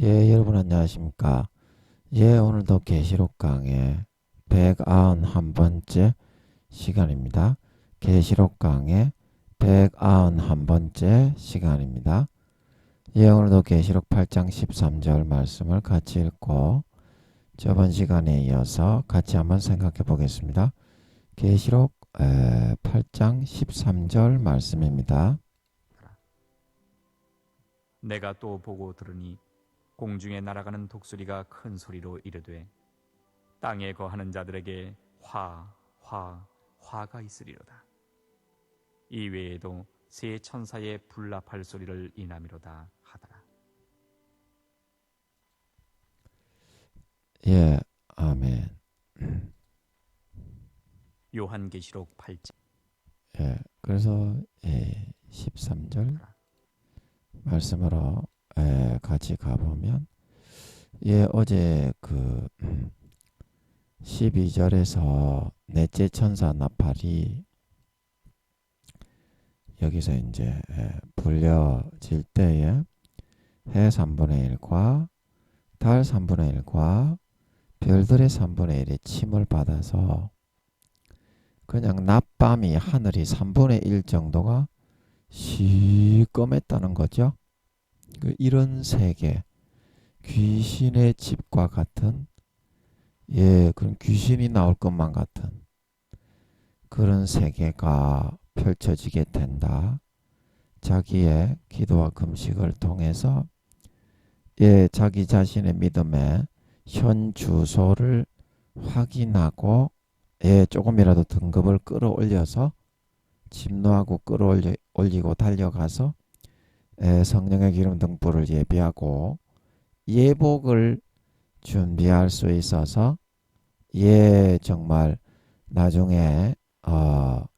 예, 여러분 안녕하십니까? 예, 오늘도 계시록 강의 191번째 시간입니다. 계시록 강의 191번째 시간입니다. 예, 오늘도 계시록 8장 13절 말씀을 같이 읽고 저번 시간에 이어서 같이 한번 생각해 보겠습니다. 계시록 8장 13절 말씀입니다. 내가 또 보고 들으니 공중에 날아가는 독수리가 큰 소리로 이르되 땅에 거하는 자들에게 화가 있으리로다. 이 외에도 세 천사의 불납할 소리를 인함이로다 하더라. 예, 아멘. 요한계시록 8장. 예, 그래서 13절 말씀으로 같이 가보면 어제 그 12절에서 넷째 천사 나팔이 여기서 이제 불려질 때에 해 3분의 1과 달 3분의 1과 별들의 3분의 1의 침을 받아서 그냥 낮밤이 하늘이 3분의 1 정도가 시꺼맸다는 거죠. 이런 세계, 귀신의 집과 같은 그런 귀신이 나올 것만 같은 그런 세계가 펼쳐지게 된다. 자기의 기도와 금식을 통해서 자기 자신의 믿음의 현 주소를 확인하고 조금이라도 등급을 끌어올려서 진노하고 끌어올리고 달려가서 성령의 기름 등불을 예비하고 예복을 준비할 수 있어서 정말 나중에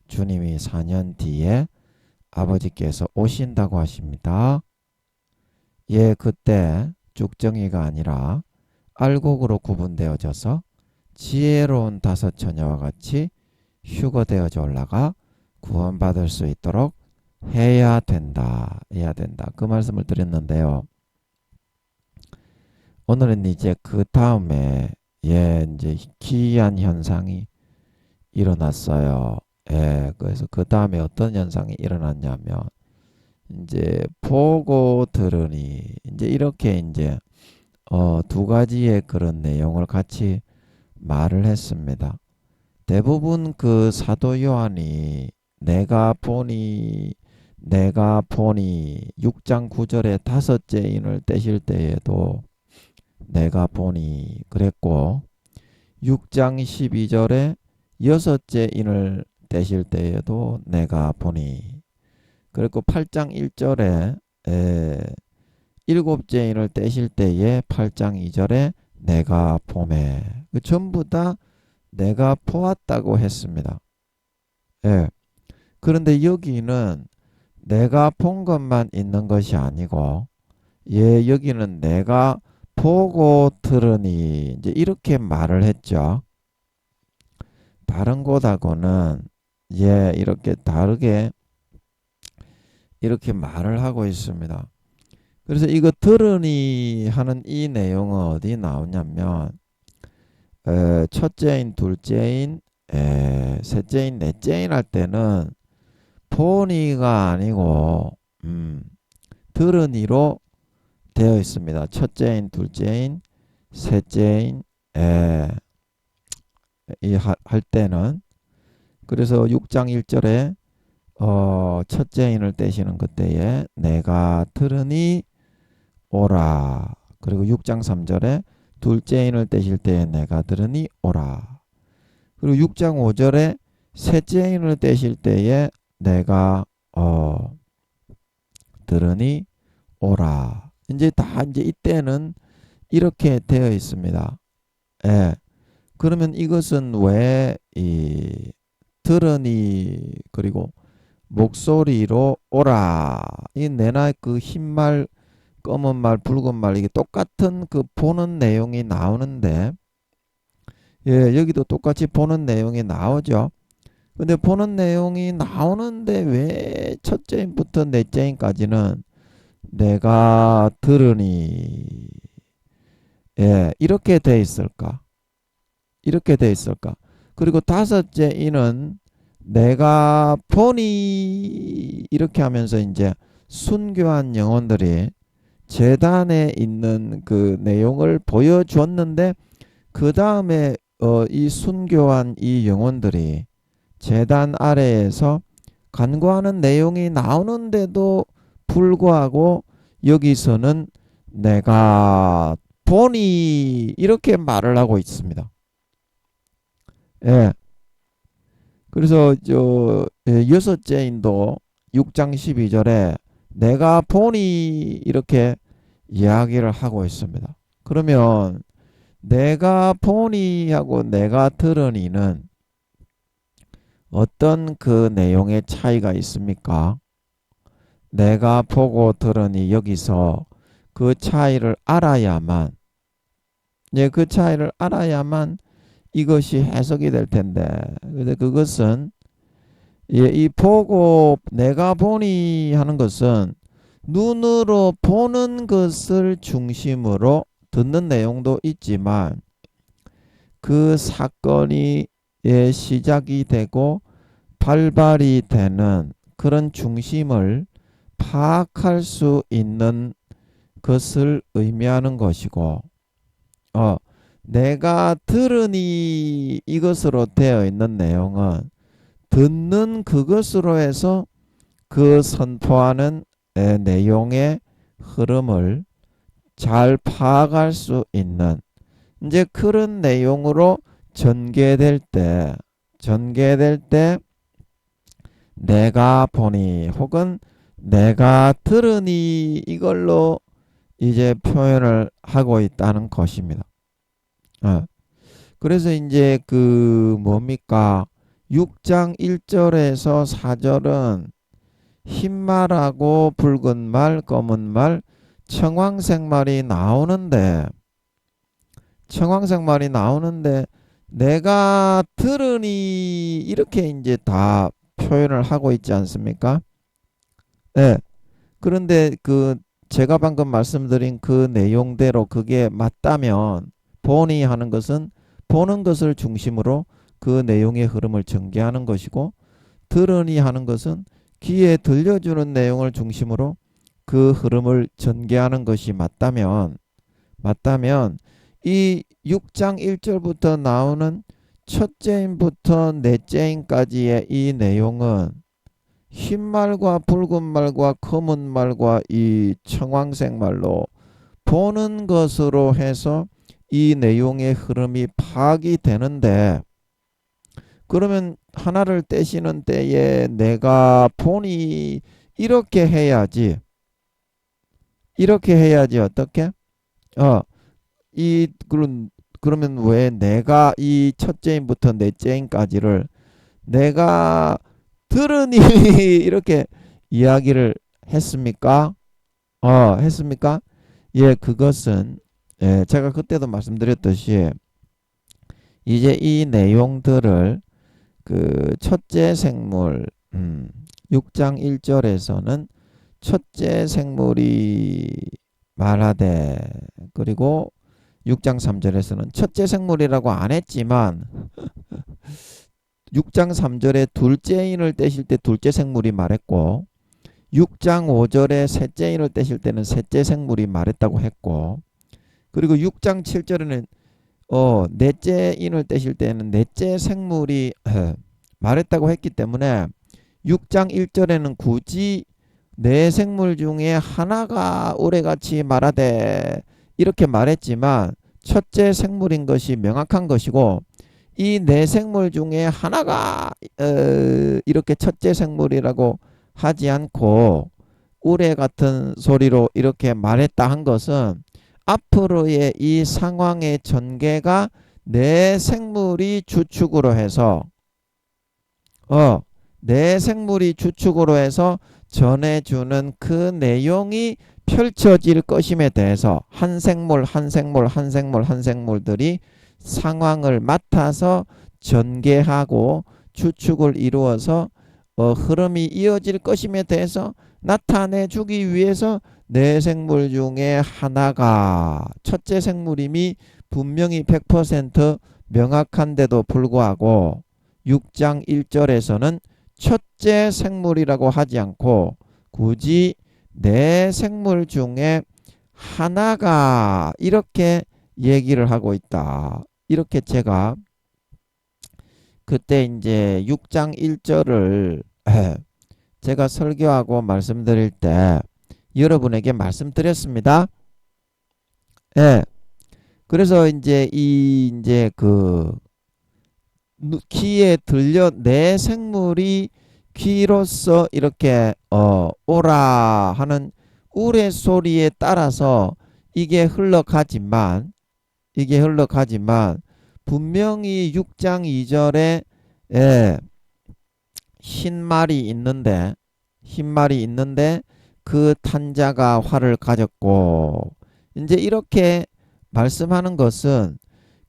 주님이 4년 뒤에 아버지께서 오신다고 하십니다. 그때 죽정이가 아니라 알곡으로 구분되어져서 지혜로운 다섯 처녀와 같이 휴거되어져 올라가 구원받을 수 있도록 해야 된다. 그 말씀을 드렸는데요. 오늘은 이제 그 다음에 이제 기이한 현상이 일어났어요. 그래서 그 다음에 어떤 현상이 일어났냐면 이제 보고 들으니 이제 이렇게 이제 두 가지의 그런 내용을 같이 말을 했습니다. 대부분 그 사도 요한이 내가 보니 6장 9절에 다섯째 인을 떼실 때에도 내가 보니 그랬고 6장 12절에 여섯째 인을 떼실 때에도 내가 보니 그랬고 8장 1절에 일곱째 인을 떼실 때에 8장 2절에 내가 보매 전부 다 내가 보았다고 했습니다. 그런데 여기는 내가 본 것만 있는 것이 아니고 여기는 내가 보고 들으니 이제 이렇게 말을 했죠. 다른 곳하고는 이렇게 다르게 이렇게 말을 하고 있습니다. 그래서 이거 들으니 하는 이 내용은 어디 나오냐면 첫째인, 둘째인, 셋째인, 넷째인 할 때는 보니가 아니고 들으니로 되어 있습니다. 첫째인, 둘째인, 셋째인 할 때는 그래서 6장 1절에 첫째인을 떼시는 그때에 내가 들으니 오라. 그리고 6장 3절에 둘째인을 떼실 때에 내가 들으니 오라. 그리고 6장 5절에 셋째인을 떼실 때에 내가 들으니 오라. 이제 이때는 이렇게 되어 있습니다. 그러면 이것은 왜 들으니 그리고 목소리로 오라. 이 내나 그 흰말, 검은 말, 붉은 말 이게 똑같은 그 보는 내용이 나오는데 여기도 똑같이 보는 내용이 나오죠. 근데 보는 내용이 나오는데 왜 첫째인부터 넷째인까지는 내가 들으니 예, 이렇게 돼 있을까? 이렇게 돼 있을까? 그리고 다섯째 이는 내가 보니 이렇게 하면서 이제 순교한 영혼들이 제단에 있는 그 내용을 보여주었는데 그 다음에 이 순교한 이 영혼들이 제단 아래에서 간구하는 내용이 나오는데도 불구하고 여기서는 내가 보니 이렇게 말을 하고 있습니다. 예. 그래서 여섯째 인도 6장 12절에 내가 보니 이렇게 이야기를 하고 있습니다. 그러면 내가 보니 하고 내가 들으니는 어떤 그 내용의 차이가 있습니까? 내가 보고 들으니 여기서 그 차이를 알아야만 그 차이를 알아야만 이것이 해석이 될 텐데 근데 그것은 이 보고 내가 보니 하는 것은 눈으로 보는 것을 중심으로 듣는 내용도 있지만 그 사건이 시작이 되고 발발이 되는 그런 중심을 파악할 수 있는 것을 의미하는 것이고 내가 들으니 이것으로 되어 있는 내용은 듣는 그것으로 해서 그 선포하는 내용의 흐름을 잘 파악할 수 있는 이제 그런 내용으로 전개될 때 내가 보니 혹은 내가 들으니 이걸로 이제 표현을 하고 있다는 것입니다. 그래서 이제 그 뭡니까 6장 1절에서 4절은 흰말하고 붉은 말 검은 말 청황색 말이 나오는데 내가 들으니 이렇게 이제 다 표현을 하고 있지 않습니까? 네. 그런데 그 제가 방금 말씀드린 그 내용대로 그게 맞다면 보니 하는 것은 보는 것을 중심으로 그 내용의 흐름을 전개하는 것이고 들으니 하는 것은 귀에 들려주는 내용을 중심으로 그 흐름을 전개하는 것이 맞다면 이 6장 1절부터 나오는 첫째인부터 넷째인까지의 이 내용은 흰말과 붉은 말과 검은 말과 이 청황색 말로 보는 것으로 해서 이 내용의 흐름이 파악이 되는데 그러면 하나를 떼시는 때에 내가 보니 이렇게 해야지 어떻게? 그러면 왜 내가 이 첫째인부터 넷째인까지를 내가 들으니 이렇게 이야기를 했습니까? 했습니까? 예, 그것은 제가 그때도 말씀드렸듯이 이제 이 내용들을 그 첫째 생물 6장 1절에서는 첫째 생물이 말하되 그리고 6장 3절에서는 첫째 생물이라고 안 했지만 6장 3절에 둘째인을 떼실 때 둘째 생물이 말했고 6장 5절에 셋째인을 떼실 때는 셋째 생물이 말했다고 했고 그리고 6장 7절에는 넷째인을 떼실 때는 넷째 생물이 말했다고 했기 때문에 6장 1절에는 굳이 네 생물 중에 하나가 오래같이 말하되 이렇게 말했지만 첫째 생물인 것이 명확한 것이고 이 네 생물 중에 하나가 이렇게 첫째 생물이라고 하지 않고 우레 같은 소리로 이렇게 말했다 한 것은 앞으로의 이 상황의 전개가 내 생물이 주축으로 해서 내 생물이 주축으로 해서 전해주는 그 내용이 펼쳐질 것임에 대해서 한 생물들이 상황을 맡아서 전개하고 주축을 이루어서 흐름이 이어질 것임에 대해서 나타내 주기 위해서 네 생물 중에 하나가 첫째 생물임이 분명히 100% 명확한데도 불구하고 6장 1절에서는 첫째 생물이라고 하지 않고 굳이 네 생물 중에 하나가 이렇게 얘기를 하고 있다. 이렇게 제가 그때 이제 6장 1절을 제가 설교하고 말씀드릴 때 여러분에게 말씀드렸습니다. 예. 그래서 이제 이제 그 귀에 들려 내 생물이 귀로서 이렇게 오라 하는 우레소리에 따라서 이게 흘러가지만 분명히 6장 2절에 흰말이 있는데 그 탄자가 활을 가졌고 이제 이렇게 말씀하는 것은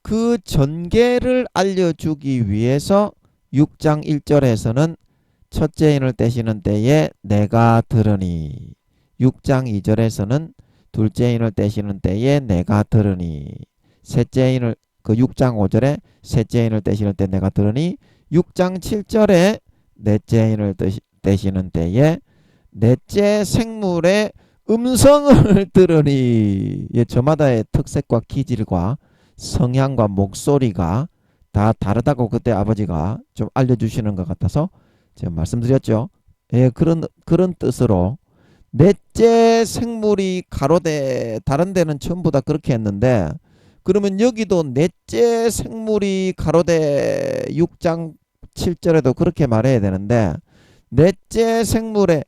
그 전개를 알려주기 위해서 6장 1절에서는 첫째인을 떼시는 때에 내가 들으니 6장 2절에서는 둘째인을 떼시는 때에 내가 들으니 셋째인을 그 6장 5절에 셋째인을 떼시는 때 내가 들으니 6장 7절에 넷째인을 떼시는 때에 넷째 생물의 음성을 들으니 저마다의 특색과 기질과 성향과 목소리가 다 다르다고 그때 아버지가 좀 알려주시는 것 같아서 제가 말씀드렸죠. 그런 뜻으로 넷째 생물이 가로되 다른 데는 전부 다 그렇게 했는데 그러면 여기도 넷째 생물이 가로되 6장 7절에도 그렇게 말해야 되는데 넷째 생물의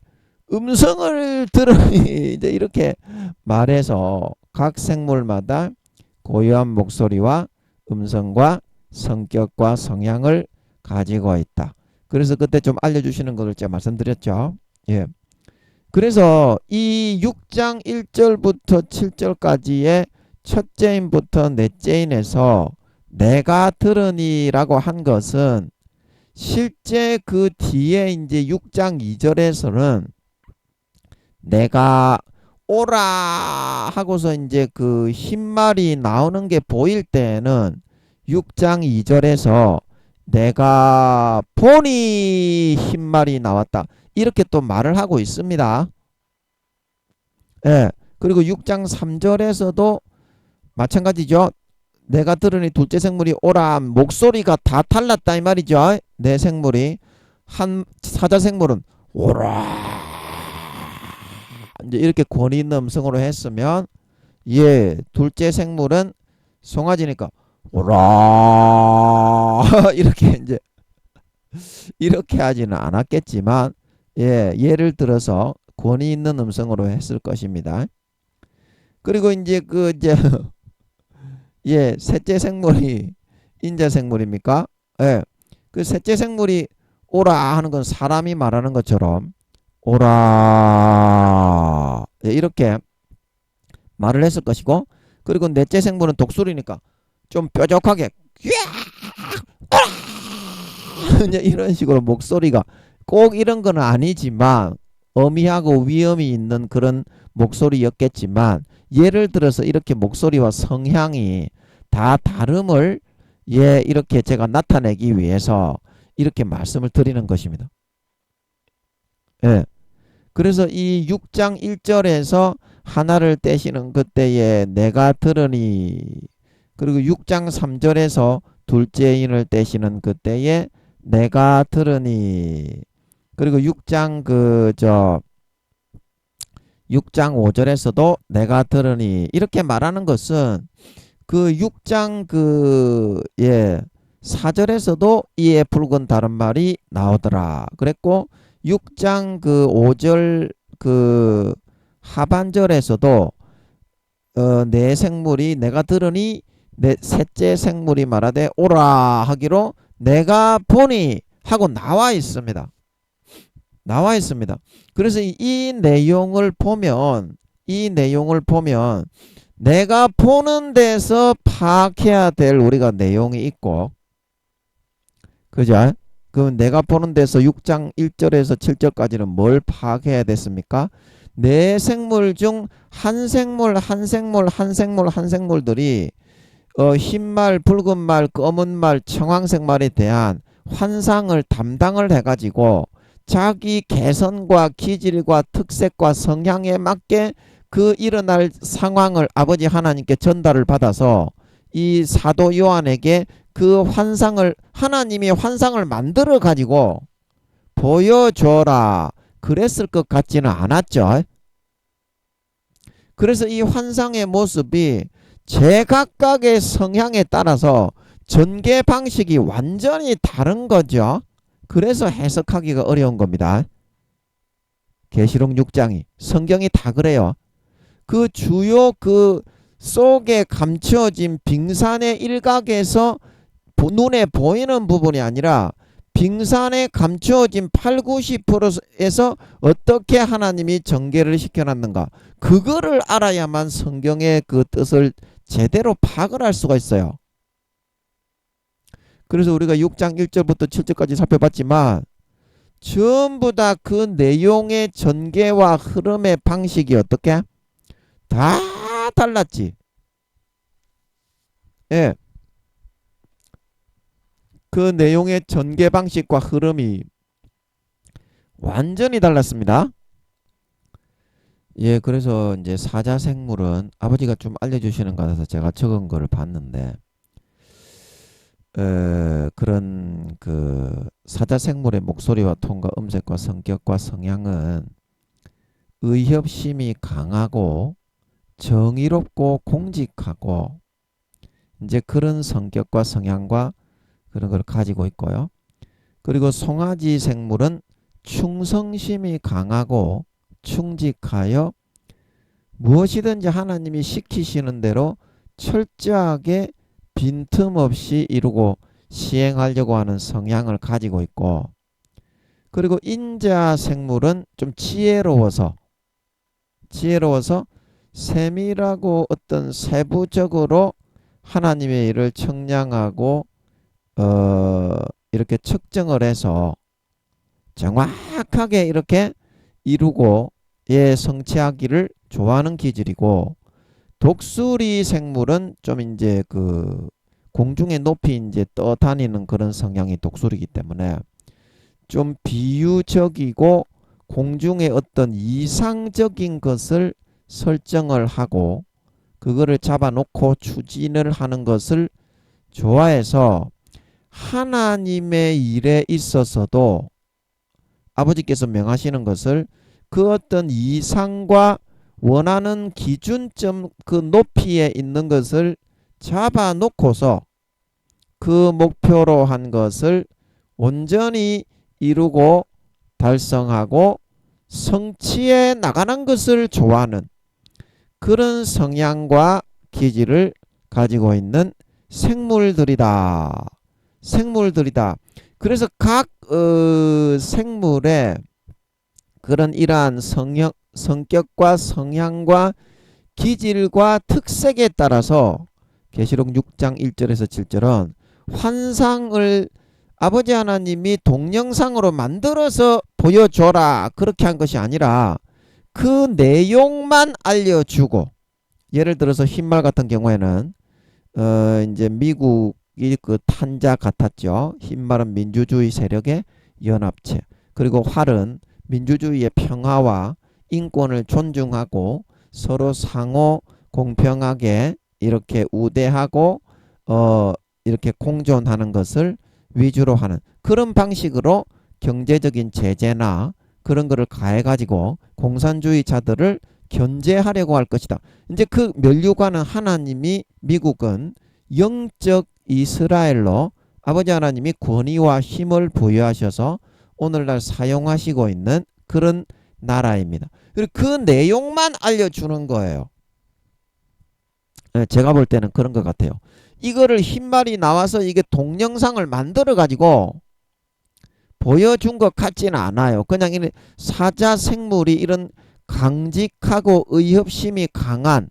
음성을 들으니 이제 이렇게 말해서 각 생물마다 고유한 목소리와 음성과 성격과 성향을 가지고 있다. 그래서 그때 좀 알려주시는 것을 제가 말씀드렸죠. 예. 그래서 이 6장 1절부터 7절까지의 첫째인부터 넷째인에서 내가 들으니라고 한 것은 실제 그 뒤에 이제 6장 2절에서는 내가 오라 하고서 이제 그 흰말이 나오는 게 보일 때는 6장 2절에서 내가 보니 흰말이 나왔다. 이렇게 또 말을 하고 있습니다. 예. 그리고 6장 3절에서도 마찬가지죠. 내가 들으니 둘째 생물이 오라 목소리가 다 달랐다 이 말이죠. 내 생물이 한 사자 생물은 오라 이제 이렇게 권위 있는 음성으로 했으면 둘째 생물은 송아지니까 오라 이렇게 이제 이렇게 하지는 않았겠지만 예를 들어서 권위 있는 음성으로 했을 것입니다. 그리고 이제 셋째 생물이 인자 생물입니까? 그 셋째 생물이 오라 하는 건 사람이 말하는 것처럼 오라 이렇게 말을 했을 것이고 그리고 넷째 생물은 독수리니까 좀 뾰족하게 이런 식으로 목소리가 꼭 이런 건 아니지만 어미하고 위험이 있는 그런 목소리였겠지만 예를 들어서 이렇게 목소리와 성향이 다 다름을 이렇게 제가 나타내기 위해서 이렇게 말씀을 드리는 것입니다. 그래서 이 6장 1절에서 하나를 떼시는 그때에 내가 들으니 그리고 6장 3절에서 둘째인을 떼시는 그때에 내가 들으니 그리고 6장 5절에서도 내가 들으니 이렇게 말하는 것은 그 6장 4절에서도 이에 붉은 다른 말이 나오더라. 그랬고 6장 5절 하반절에서도 내 생물이 내가 들으니 내 셋째 생물이 말하되 오라 하기로 내가 보니 하고 나와 있습니다. 그래서 이 내용을 보면 내가 보는 데서 파악해야 될 우리가 내용이 있고 그죠? 그럼 내가 보는 데서 6장 1절에서 7절까지는 뭘 파악해야 됐습니까? 네 생물 중 한 생물 한 생물 한 생물 한 생물들이 흰말, 붉은말, 검은말, 청황색말에 대한 환상을 담당을 해가지고 자기 개성과 기질과 특색과 성향에 맞게 그 일어날 상황을 아버지 하나님께 전달을 받아서 이 사도 요한에게 그 환상을 하나님이 환상을 만들어 가지고 보여줘라 그랬을 것 같지는 않았죠. 그래서 이 환상의 모습이 제각각의 성향에 따라서 전개 방식이 완전히 다른 거죠. 그래서 해석하기가 어려운 겁니다. 계시록 6장이 성경이 다 그래요. 그 주요 그 속에 감추어진 빙산의 일각에서 눈에 보이는 부분이 아니라 빙산에 감추어진 8, 90%에서 어떻게 하나님이 전개를 시켜놨는가 그거를 알아야만 성경의 그 뜻을 제대로 파악을 할 수가 있어요. 그래서 우리가 6장 1절부터 7절까지 살펴봤지만 전부 다 그 내용의 전개와 흐름의 방식이 어떻게? 다 달랐지. 예. 그 내용의 전개 방식과 흐름이 완전히 달랐습니다. 예, 그래서 이제 사자생물은 아버지가 좀 알려주시는 것 같아서 제가 적은 거를 봤는데, 그런 그 사자생물의 목소리와 톤과 음색과 성격과 성향은 의협심이 강하고 정의롭고 공직하고 이제 그런 성격과 성향과 그런 걸 가지고 있고요. 그리고 송아지 생물은 충성심이 강하고 충직하여 무엇이든지 하나님이 시키시는 대로 철저하게 빈틈없이 이루고 시행하려고 하는 성향을 가지고 있고, 그리고 인자 생물은 좀 지혜로워서 세밀하고 어떤 세부적으로 하나님의 일을 청량하고 이렇게 측정을 해서 정확하게 이렇게 이루고 성취하기를 좋아하는 기질이고, 독수리 생물은 좀 이제 그 공중에 높이 이제 떠다니는 그런 성향이 독수리이기 때문에 좀 비유적이고 공중에 어떤 이상적인 것을 설정을 하고 그거를 잡아놓고 추진을 하는 것을 좋아해서 하나님의 일에 있어서도 아버지께서 명하시는 것을 그 어떤 이상과 원하는 기준점 그 높이에 있는 것을 잡아놓고서 그 목표로 한 것을 온전히 이루고 달성하고 성취해 나가는 것을 좋아하는 그런 성향과 기질을 가지고 있는 생물들이다. 그래서 각 생물의 그런 이러한 성격과 성향과 기질과 특색에 따라서 계시록 6장 1절에서 7절은 환상을 아버지 하나님이 동영상으로 만들어서 보여줘라 그렇게 한 것이 아니라 그 내용만 알려주고, 예를 들어서 흰말 같은 경우에는 이제 미국이 그 탄자 같았죠. 흰말은 민주주의 세력의 연합체, 그리고 활은 민주주의의 평화와 인권을 존중하고 서로 상호 공평하게 이렇게 우대하고 이렇게 공존하는 것을 위주로 하는 그런 방식으로 경제적인 제재나 그런 거를 가해가지고 공산주의자들을 견제하려고 할 것이다. 이제 그 면류관은 하나님이 미국은 영적 이스라엘로 아버지 하나님이 권위와 힘을 부여하셔서 오늘날 사용하시고 있는 그런 나라입니다. 그리고 그 내용만 알려주는 거예요. 제가 볼 때는 그런 것 같아요. 이거를 흰말이 나와서 이게 동영상을 만들어 가지고 보여준 것 같지는 않아요. 그냥 이런 사자 생물이 이런 강직하고 의협심이 강한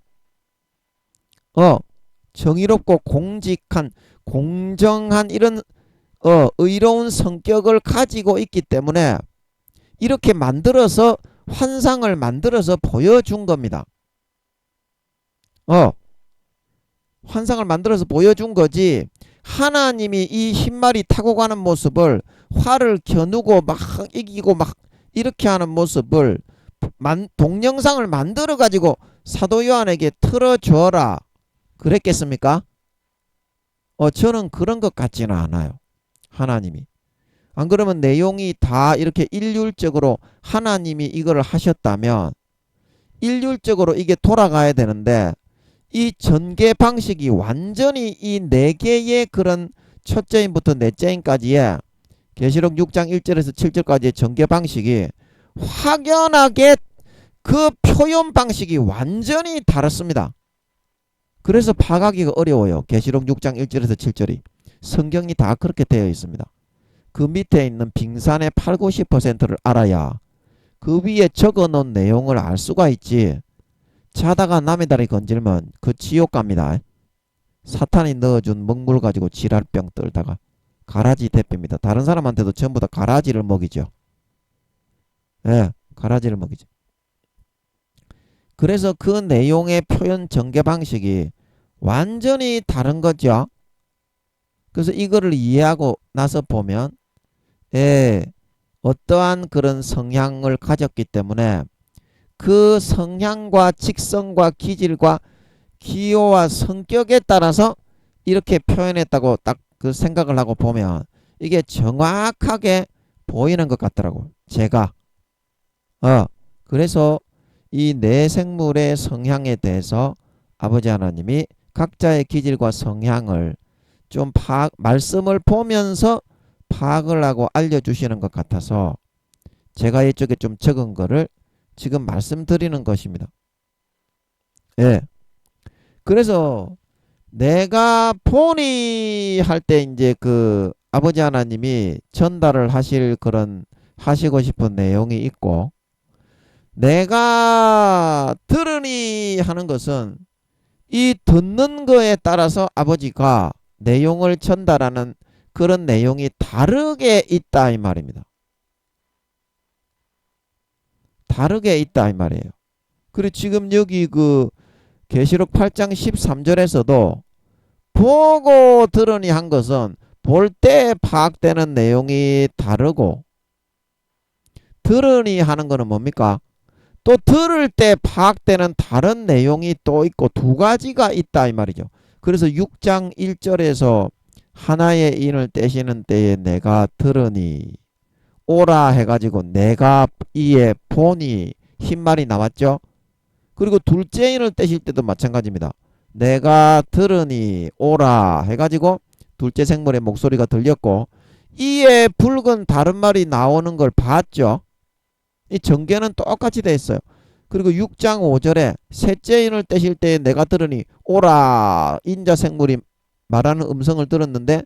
정의롭고 공직한 공정한 이런 의로운 성격을 가지고 있기 때문에 이렇게 만들어서 환상을 만들어서 보여준 겁니다. 환상을 만들어서 보여준 거지. 하나님이 이 흰말이 타고 가는 모습을 활을 겨누고 막 이기고 막 이렇게 하는 모습을 동영상을 만들어 가지고 사도 요한에게 틀어줘라 그랬겠습니까? 저는 그런 것 같지는 않아요. 하나님이. 안 그러면 내용이 다 이렇게 일률적으로 하나님이 이걸 하셨다면 일률적으로 이게 돌아가야 되는데 이 전개 방식이 완전히 이 네 개의 그런 첫째인부터 넷째인까지의 계시록 6장 1절에서 7절까지의 전개 방식이 확연하게 그 표현 방식이 완전히 다릅니다. 그래서 파악하기가 어려워요. 계시록 6장 1절에서 7절이. 성경이 다 그렇게 되어 있습니다. 그 밑에 있는 빙산의 8, 90%를 알아야 그 위에 적어놓은 내용을 알 수가 있지. 자다가 남의 다리 건질면 그 지옥 갑니다. 사탄이 넣어준 먹물 가지고 지랄병 떨다가 가라지 대표입니다. 다른 사람한테도 전부 다 가라지를 먹이죠. 예, 가라지를 먹이죠. 그래서 그 내용의 표현 전개 방식이 완전히 다른 거죠. 그래서 이거를 이해하고 나서 보면 어떠한 그런 성향을 가졌기 때문에 그 성향과 직성과 기질과 기호와 성격에 따라서 이렇게 표현했다고 딱 그 생각을 하고 보면 이게 정확하게 보이는 것 같더라고. 제가 그래서 이 네 생물의 성향에 대해서 아버지 하나님이 각자의 기질과 성향을 좀 말씀을 보면서 파악을 하고 알려주시는 것 같아서 제가 이쪽에 좀 적은 거를 지금 말씀드리는 것입니다. 예. 그래서 내가 보니 할 때 이제 그 아버지 하나님이 전달을 하시고 싶은 내용이 있고 내가 들으니 하는 것은 이 듣는 거에 따라서 아버지가 내용을 전달하는 그런 내용이 다르게 있다 이 말입니다. 다르게 있다 이 말이에요. 그리고 지금 여기 그 계시록 8장 13절에서도 보고 들으니 한 것은 볼 때 파악되는 내용이 다르고 들으니 하는 거는 뭡니까? 또 들을 때 파악되는 다른 내용이 또 있고 두 가지가 있다 이 말이죠. 그래서 6장 1절에서 하나의 인을 떼시는 때에 내가 들으니 오라 해가지고 내가 이에 보니 흰말이 나왔죠. 그리고 둘째 인을 떼실 때도 마찬가지입니다. 내가 들으니 오라 해가지고 둘째 생물의 목소리가 들렸고 이에 붉은 다른 말이 나오는 걸 봤죠. 이 전개는 똑같이 돼 있어요. 그리고 6장 5절에 셋째 인을 떼실 때 내가 들으니 오라 인자 생물이 말하는 음성을 들었는데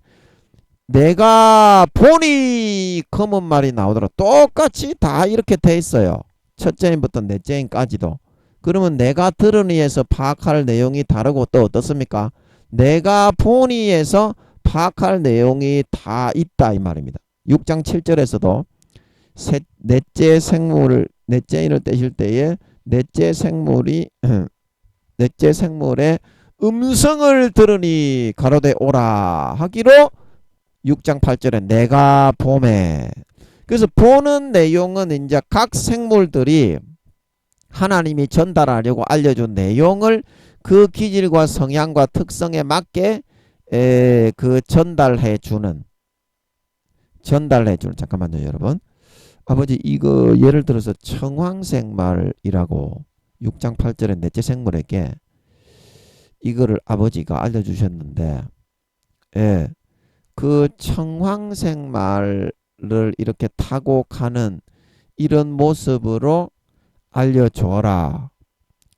내가 보니 검은 말이 나오더라. 똑같이 다 이렇게 돼 있어요. 첫째 인부터 넷째 인까지도. 그러면 내가 들으니에서 파악할 내용이 다르고 또 어떻습니까? 내가 보니에서 파악할 내용이 다 있다 이 말입니다. 6장 7절에서도 넷째 인을 떼실 때에 넷째 생물의 음성을 들으니 가로되 오라 하기로 6장 8절에 내가 보매. 그래서 보는 내용은 이제 각 생물들이 하나님이 전달하려고 알려준 내용을 그 기질과 성향과 특성에 맞게 그 전달해 주는 잠깐만요 여러분. 아버지 이거 예를 들어서 청황생말이라고 6장 8절에 넷째 생물에게 이거를 아버지가 알려주셨는데 그 청황생말을 이렇게 타고 가는 이런 모습으로 알려줘라.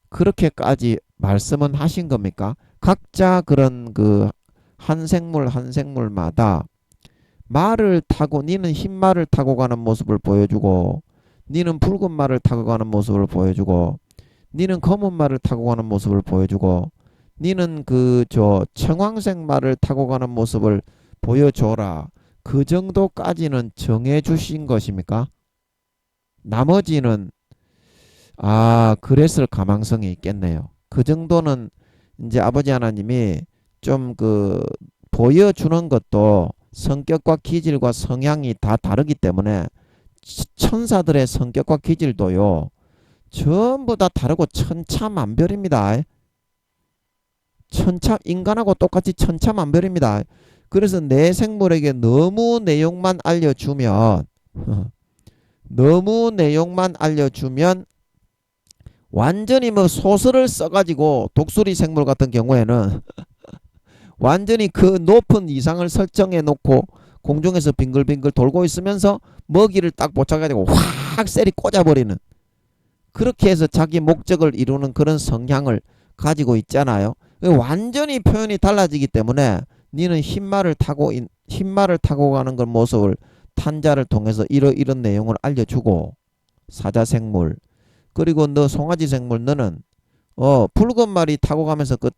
그렇게까지 말씀은 하신 겁니까? 각자 그런 그 한 생물마다 말을 타고 니는 흰 말을 타고 가는 모습을 보여주고 니는 붉은 말을 타고 가는 모습을 보여주고 니는 검은 말을 타고 가는 모습을 보여주고 니는 그 청황색 말을 타고 가는 모습을 보여줘라. 그 정도까지는 정해 주신 것입니까? 나머지는 아, 그랬을 가망성이 있겠네요. 그 정도는 이제 아버지 하나님이 좀 그 보여주는 것도 성격과 기질과 성향이 다 다르기 때문에 천사들의 성격과 기질도요. 전부 다 다르고 천차만별입니다. 인간하고 똑같이 천차만별입니다. 그래서 내 생물에게 너무 내용만 알려주면 너무 내용만 알려주면 완전히 뭐 소설을 써가지고 독수리 생물 같은 경우에는 완전히 그 높은 이상을 설정해 놓고 공중에서 빙글빙글 돌고 있으면서 먹이를 딱 포착해가지고 확 셀이 꽂아버리는, 그렇게 해서 자기 목적을 이루는 그런 성향을 가지고 있잖아요. 완전히 표현이 달라지기 때문에 니는 흰말을 타고 가는 그 모습을 탄자를 통해서 이런 내용을 알려주고, 사자생물, 그리고 너 송아지 생물, 너는 붉은 말이 타고 가면서 그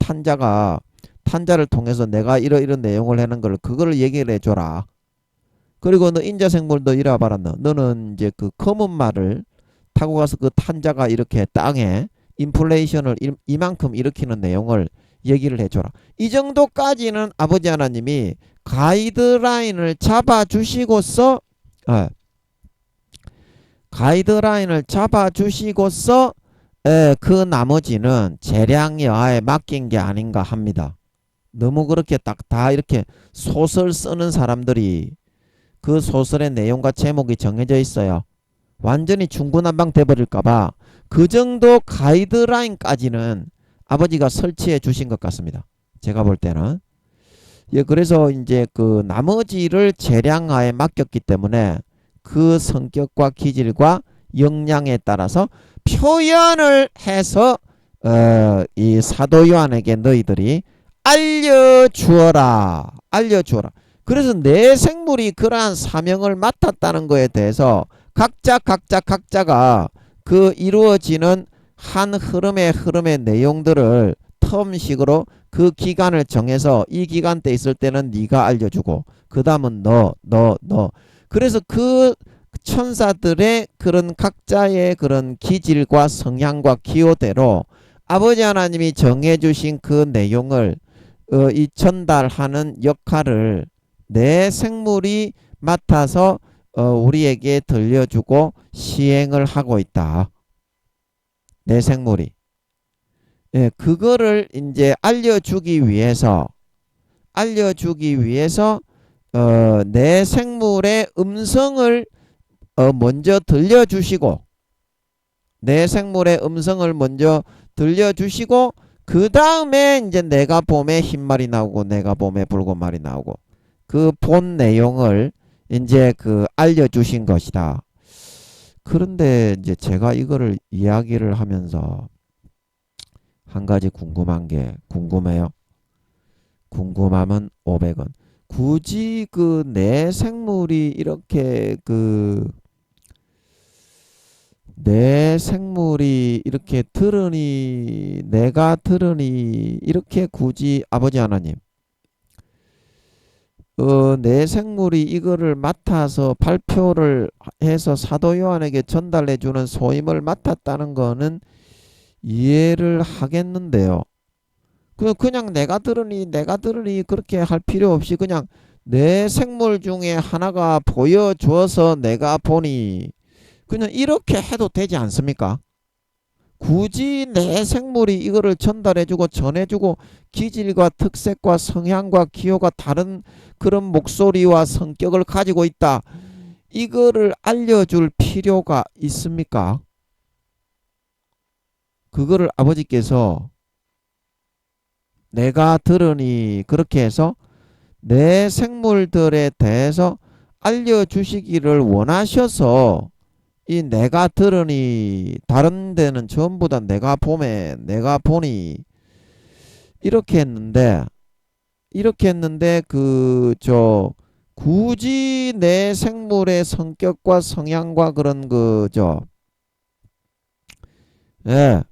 탄자를 통해서 내가 이런 내용을 하는 걸 그거를 얘기를 해줘라. 그리고 너 인자생물도 이래 봐라. 너는 이제 그 검은 말을 타고 가서 그 탄자가 이렇게 땅에 인플레이션을 이만큼 일으키는 내용을 얘기를 해줘라. 이 정도까지는 아버지 하나님이 가이드라인을 잡아주시고서 어, 가이드라인을 잡아주시고서 그 나머지는 재량 여하에 맡긴 게 아닌가 합니다. 너무 그렇게 딱 다 이렇게 소설 쓰는 사람들이 그 소설의 내용과 제목이 정해져 있어요. 완전히 중구난방 돼버릴까봐 그 정도 가이드라인까지는 아버지가 설치해 주신 것 같습니다. 제가 볼 때는. 예, 그래서 이제 그 나머지를 재량하에 맡겼기 때문에 그 성격과 기질과 역량에 따라서 표현을 해서 이 사도 요한에게 너희들이 알려주어라. 알려주어라. 그래서 내 생물이 그러한 사명을 맡았다는 거에 대해서 각자가 그 이루어지는 한 흐름의 내용들을 텀식으로 그 기간을 정해서 이 기간 때 있을 때는 네가 알려주고 그 다음은 너. 그래서 그 천사들의 그런 각자의 그런 기질과 성향과 기호대로 아버지 하나님이 정해주신 그 내용을 이 전달하는 역할을 내 생물이 맡아서 우리에게 들려주고 시행을 하고 있다. 내 생물이. 예, 그거를 이제 알려주기 위해서 내 생물의 음성을 먼저 들려주시고 내 생물의 음성을 먼저 들려주시고 그 다음에 이제 내가 봄에 흰말이 나오고 내가 봄에 붉은 말이 나오고 그 본 내용을 이제 그 알려주신 것이다. 그런데 이제 제가 이거를 이야기를 하면서 한 가지 궁금해요. 궁금하면 500원. 굳이 그 내 생물이 이렇게 내 생물이 이렇게 내가 들으니 이렇게 굳이 아버지 하나님 내 생물이 이거를 맡아서 발표를 해서 사도 요한에게 전달해 주는 소임을 맡았다는 거는 이해를 하겠는데요. 그냥 내가 들으니 그렇게 할 필요 없이 그냥 내 생물 중에 하나가 보여줘서 내가 보니 그냥 이렇게 해도 되지 않습니까? 굳이 내 생물이 이거를 전달해주고 전해주고 기질과 특색과 성향과 기호가 다른 그런 목소리와 성격을 가지고 있다. 이거를 알려줄 필요가 있습니까? 그거를 아버지께서 내가 들으니 그렇게 해서 내 생물들에 대해서 알려주시기를 원하셔서 이 내가 들으니 다른 데는 전부 다 내가 보니 이렇게 했는데 굳이 내 생물의 성격과 성향과 그런 예,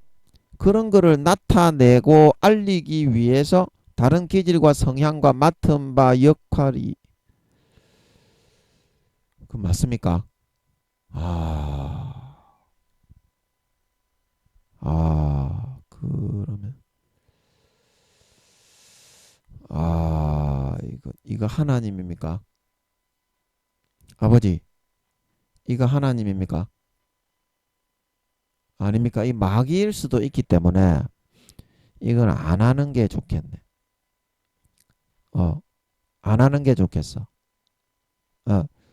그런 거를 나타내고 알리기 위해서 다른 기질과 성향과 맡은 바 역할이 그 맞습니까? 아, 그러면 이거 하나님입니까? 아버지, 이거 하나님입니까? 아닙니까? 이 마귀일 수도 있기 때문에 이건 안 하는 게 좋겠네. 안 하는 게 좋겠어.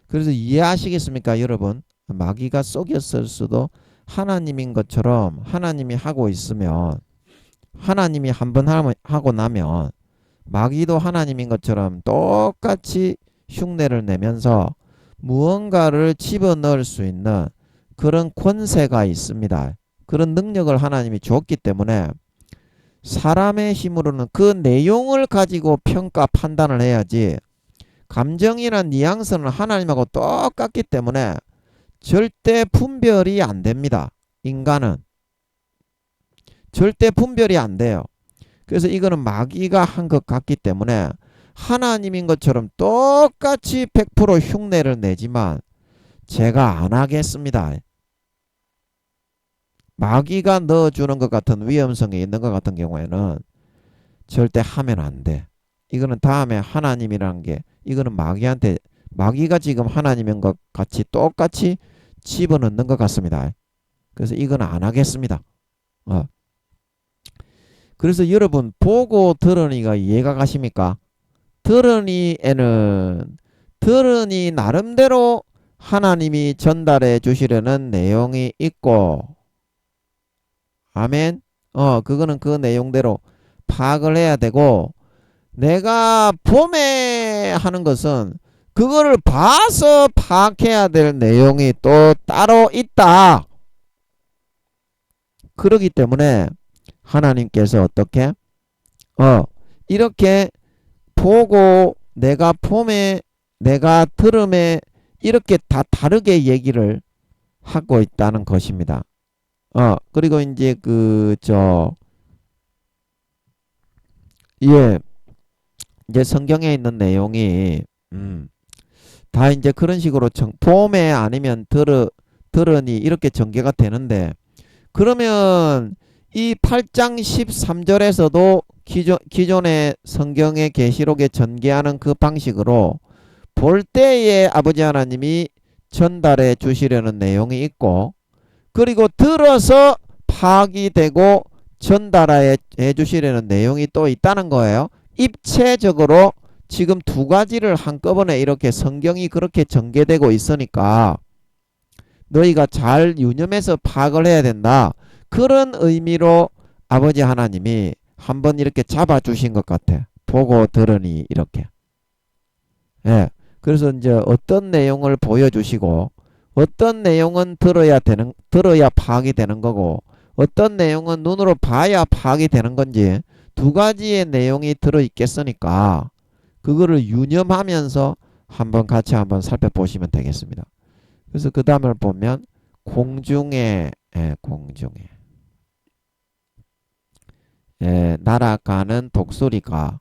그래서 이해하시겠습니까, 여러분? 마귀가 속였을 수도 하나님인 것처럼 하나님이 하고 있으면 하나님이 한번 하고 나면 마귀도 하나님인 것처럼 똑같이 흉내를 내면서 무언가를 집어넣을 수 있는 그런 권세가 있습니다. 그런 능력을 하나님이 줬기 때문에 사람의 힘으로는 그 내용을 가지고 평가 판단을 해야지, 감정이나 뉘앙스는 하나님하고 똑같기 때문에 절대 분별이 안 됩니다. 인간은 절대 분별이 안 돼요. 그래서 이거는 마귀가 한 것 같기 때문에 하나님인 것처럼 똑같이 100% 흉내를 내지만 제가 안 하겠습니다. 마귀가 넣어주는 것 같은 위험성이 있는 것 같은 경우에는 절대 하면 안 돼. 이거는 다음에 하나님이라는 게, 이거는 마귀가 지금 하나님인 것 같이 똑같이 집어넣는 것 같습니다. 그래서 이건 안 하겠습니다. 그래서 여러분, 보고 들으니가 이해가 가십니까? 들으니에는 들으니 나름대로 하나님이 전달해 주시려는 내용이 있고, 아멘. 그거는 그 내용대로 파악을 해야 되고, 내가 봄에 하는 것은 그거를 봐서 파악해야 될 내용이 또 따로 있다. 그러기 때문에 하나님께서 어떻게 이렇게 보고 내가 봄에 내가 들음에 이렇게 다 다르게 얘기를 하고 있다는 것입니다. 그리고 이제 이제 성경에 있는 내용이 다 이제 그런 식으로 봄에 아니면 들으니 이렇게 전개가 되는데, 그러면 이 8장 13절에서도 기존의 성경의 계시록에 전개하는 그 방식으로 볼 때에 아버지 하나님이 전달해 주시려는 내용이 있고, 그리고 들어서 파악이 되고 전달해 주시려는 내용이 또 있다는 거예요. 입체적으로 지금 두 가지를 한꺼번에 이렇게 성경이 그렇게 전개되고 있으니까 너희가 잘 유념해서 파악을 해야 된다. 그런 의미로 아버지 하나님이 한번 이렇게 잡아주신 것 같아. 보고 들으니 이렇게. 그래서 이제 어떤 내용을 보여주시고, 어떤 내용은 들어야 파악이 되는 거고, 어떤 내용은 눈으로 봐야 파악이 되는 건지 두 가지의 내용이 들어있겠으니까 그거를 유념하면서 같이 한번 살펴보시면 되겠습니다. 그래서 그 다음을 보면 공중에 날아가는 독수리가,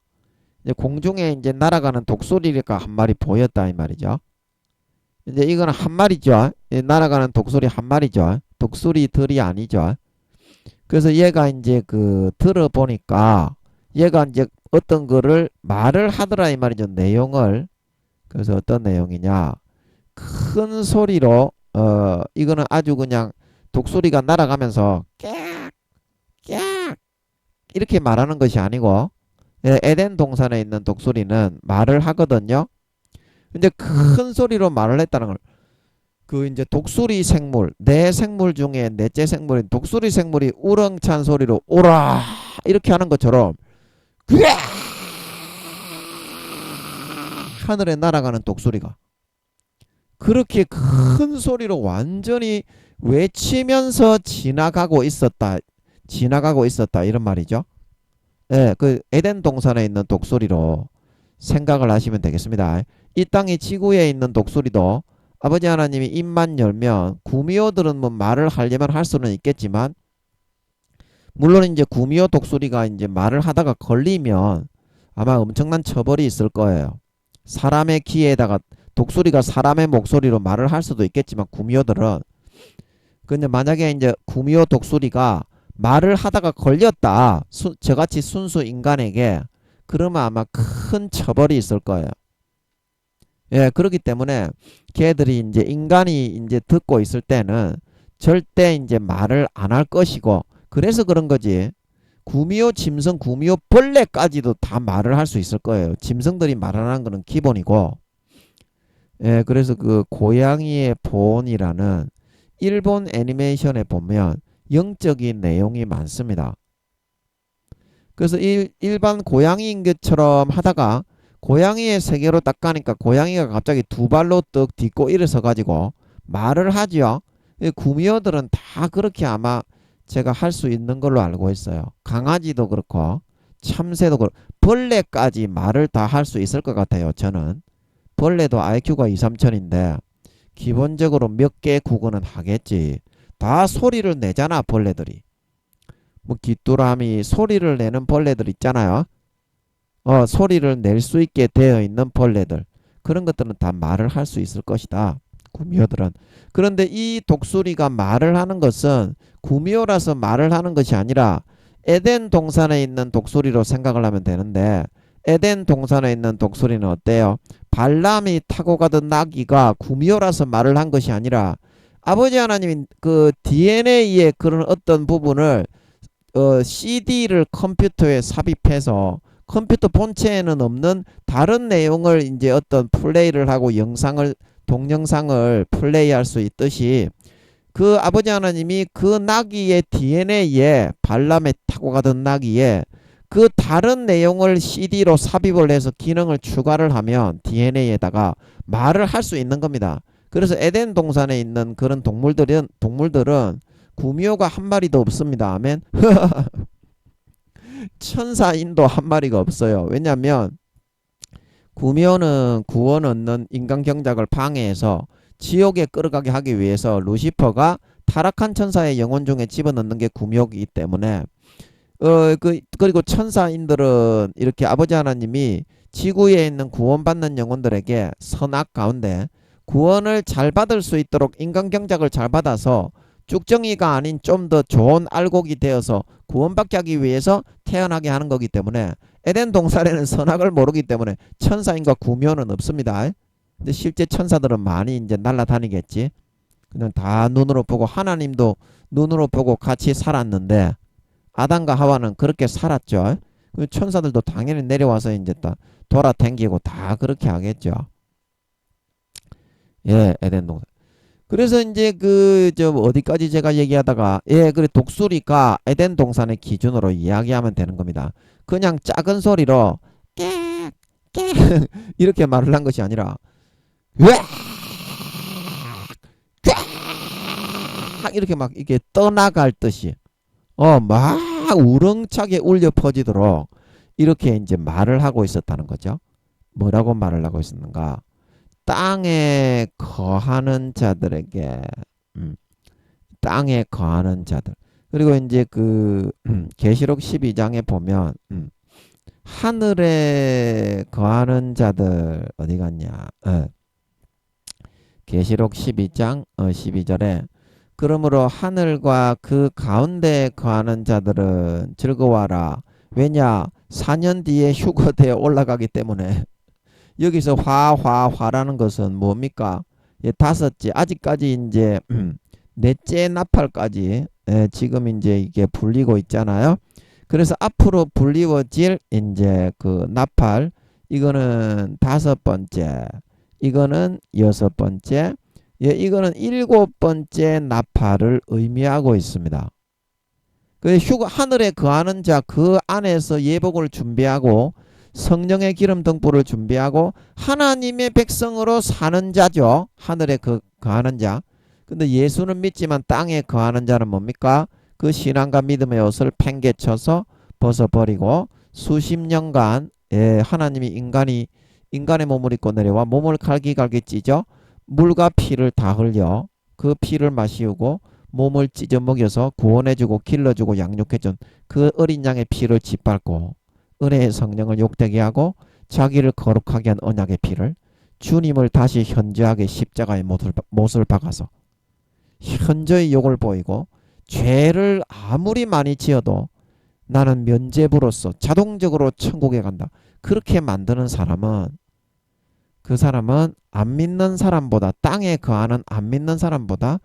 이제 공중에 이제 날아가는 독수리가 한 마리 보였다 이 말이죠. 이제 이거는 한 마리죠. 날아가는 독수리 한 마리죠. 독수리들이 아니죠. 그래서 얘가 이제 들어보니까 얘가 이제 어떤 거를 말을 하더라 이 말이죠. 내용을. 그래서 어떤 내용이냐, 큰 소리로 이거는 아주 그냥 독수리가 날아가면서 깨악 깨악 이렇게 말하는 것이 아니고, 에덴 동산에 있는 독수리는 말을 하거든요. 근데 큰 소리로 말을 했다는 걸, 이제 독수리 생물, 네 생물 중에 넷째 생물인 독수리 생물이 우렁찬 소리로 오라 이렇게 하는 것처럼 하늘에 날아가는 독수리가 그렇게 큰 소리로 완전히 외치면서 지나가고 있었다 이런 말이죠. 그 에덴 동산에 있는 독수리로 생각을 하시면 되겠습니다. 이 땅의 지구에 있는 독수리도 아버지 하나님이 입만 열면, 구미호들은 뭐 말을 하려면 할 수는 있겠지만, 물론 이제 구미호 독수리가 이제 말을 하다가 걸리면 아마 엄청난 처벌이 있을 거예요. 사람의 귀에다가 독수리가 사람의 목소리로 말을 할 수도 있겠지만, 구미호들은 근데 만약에 이제 구미호 독수리가 말을 하다가 걸렸다. 저같이 순수 인간에게 그러면 아마 큰 처벌이 있을 거예요. 예, 그렇기 때문에 걔들이 이제 인간이 이제 듣고 있을 때는 절대 이제 말을 안 할 것이고 그래서 그런 거지. 구미호, 짐승, 구미호, 벌레까지도 다 말을 할 수 있을 거예요. 짐승들이 말하는 거는 기본이고. 예, 그래서 그 고양이의 본이라는 일본 애니메이션에 보면 영적인 내용이 많습니다. 그래서 일반 고양이인 것처럼 하다가 고양이의 세계로 딱 가니까 고양이가 갑자기 두 발로 떡 딛고 일어서 가지고 말을 하죠. 구미호들은 다 그렇게 아마 제가 할 수 있는 걸로 알고 있어요. 강아지도 그렇고 참새도 그렇고 벌레까지 말을 다 할 수 있을 것 같아요. 저는 벌레도 IQ가 2, 3천인데 기본적으로 몇 개 구근은 하겠지. 다 소리를 내잖아 벌레들이. 뭐 귀뚜라미 소리를 내는 벌레들 있잖아요. 소리를 낼 수 있게 되어 있는 벌레들. 그런 것들은 다 말을 할 수 있을 것이다. 구미호들은. 그런데 이 독수리가 말을 하는 것은 구미호라서 말을 하는 것이 아니라 에덴 동산에 있는 독수리로 생각을 하면 되는데 에덴 동산에 있는 독수리는 어때요? 발람이 타고 가던 나귀가 구미호라서 말을 한 것이 아니라 아버지 하나님이 그 DNA의 그런 어떤 부분을 CD를 컴퓨터에 삽입해서 컴퓨터 본체에는 없는 다른 내용을 이제 어떤 플레이를 하고 영상을 동영상을 플레이할 수 있듯이 그 아버지 하나님이 그 나귀의 DNA에 발람에 타고 가던 나귀에 그 다른 내용을 CD로 삽입을 해서 기능을 추가를 하면 DNA에다가 말을 할 수 있는 겁니다. 그래서 에덴 동산에 있는 그런 동물들은 구미호가 한 마리도 없습니다. 아멘. 천사인도 한 마리가 없어요. 왜냐하면 구미호는 구원 얻는 인간 경작을 방해해서 지옥에 끌어가게 하기 위해서 루시퍼가 타락한 천사의 영혼 중에 집어넣는 게 구미호이기 때문에 그리고 천사인들은 이렇게 아버지 하나님이 지구에 있는 구원받는 영혼들에게 선악 가운데 구원을 잘 받을 수 있도록 인간 경작을 잘 받아서 쭉정이가 아닌 좀 더 좋은 알곡이 되어서 구원받게 하기 위해서 태어나게 하는 거기 때문에 에덴 동산에는 선악을 모르기 때문에 천사인과 구미호는 없습니다. 근데 실제 천사들은 많이 이제 날아다니겠지. 그냥 다 눈으로 보고 하나님도 눈으로 보고 같이 살았는데 아담과 하와는 그렇게 살았죠. 천사들도 당연히 내려와서 이제 또 돌아다니고 다 그렇게 하겠죠. 예, 에덴 동산. 그래서 이제 어디까지 제가 얘기하다가 그래 독수리가 에덴 동산의 기준으로 이야기하면 되는 겁니다. 그냥 작은 소리로 깨 이렇게 말을 한 것이 아니라 왜 이렇게 막 이게 떠나갈 듯이 막 우렁차게 울려 퍼지도록 이렇게 이제 말을 하고 있었다는 거죠. 뭐라고 말을 하고 있었는가? 땅에 거하는 자들에게 땅에 거하는 자들. 그리고 이제 계시록 12장에 보면 하늘에 거하는 자들 어디 갔냐? 계시록 12장 12절에 그러므로 하늘과 그 가운데 거하는 자들은 즐거워하라. 왜냐? 4년 뒤에 휴거되어 올라가기 때문에. 여기서 화라는 것은 뭡니까? 다섯째, 아직까지 이제 넷째 나팔까지 지금 이제 이게 불리고 있잖아요. 그래서 앞으로 불리워질 이제 그 나팔, 이거는 다섯 번째, 이거는 여섯 번째, 이거는 일곱 번째 나팔을 의미하고 있습니다. 그 하늘에 거하는 자 그 안에서 예복을 준비하고 성령의 기름 등불을 준비하고 하나님의 백성으로 사는 자죠. 하늘에 거하는 자. 근데 예수는 믿지만 땅에 거하는 자는 뭡니까? 그 신앙과 믿음의 옷을 팽개쳐서 벗어버리고 수십 년간 하나님이 인간의 몸을 입고 내려와 몸을 갈기갈기 찢어 물과 피를 다 흘려 그 피를 마시우고 몸을 찢어 먹여서 구원해주고 길러주고 양육해준 그 어린 양의 피를 짓밟고 은혜의 성령을 욕되게 하고 자기를 거룩하게 한 언약의 피를 주님을 다시 현저하게 십자가의 못을 박아서 현저히 욕을 보이고 죄를 아무리 많이 지어도 나는 면죄부로서 자동적으로 천국에 간다. 그렇게 만드는 사람은 그 사람은 안 믿는 사람보다 땅에 거하는 안 믿는 사람보다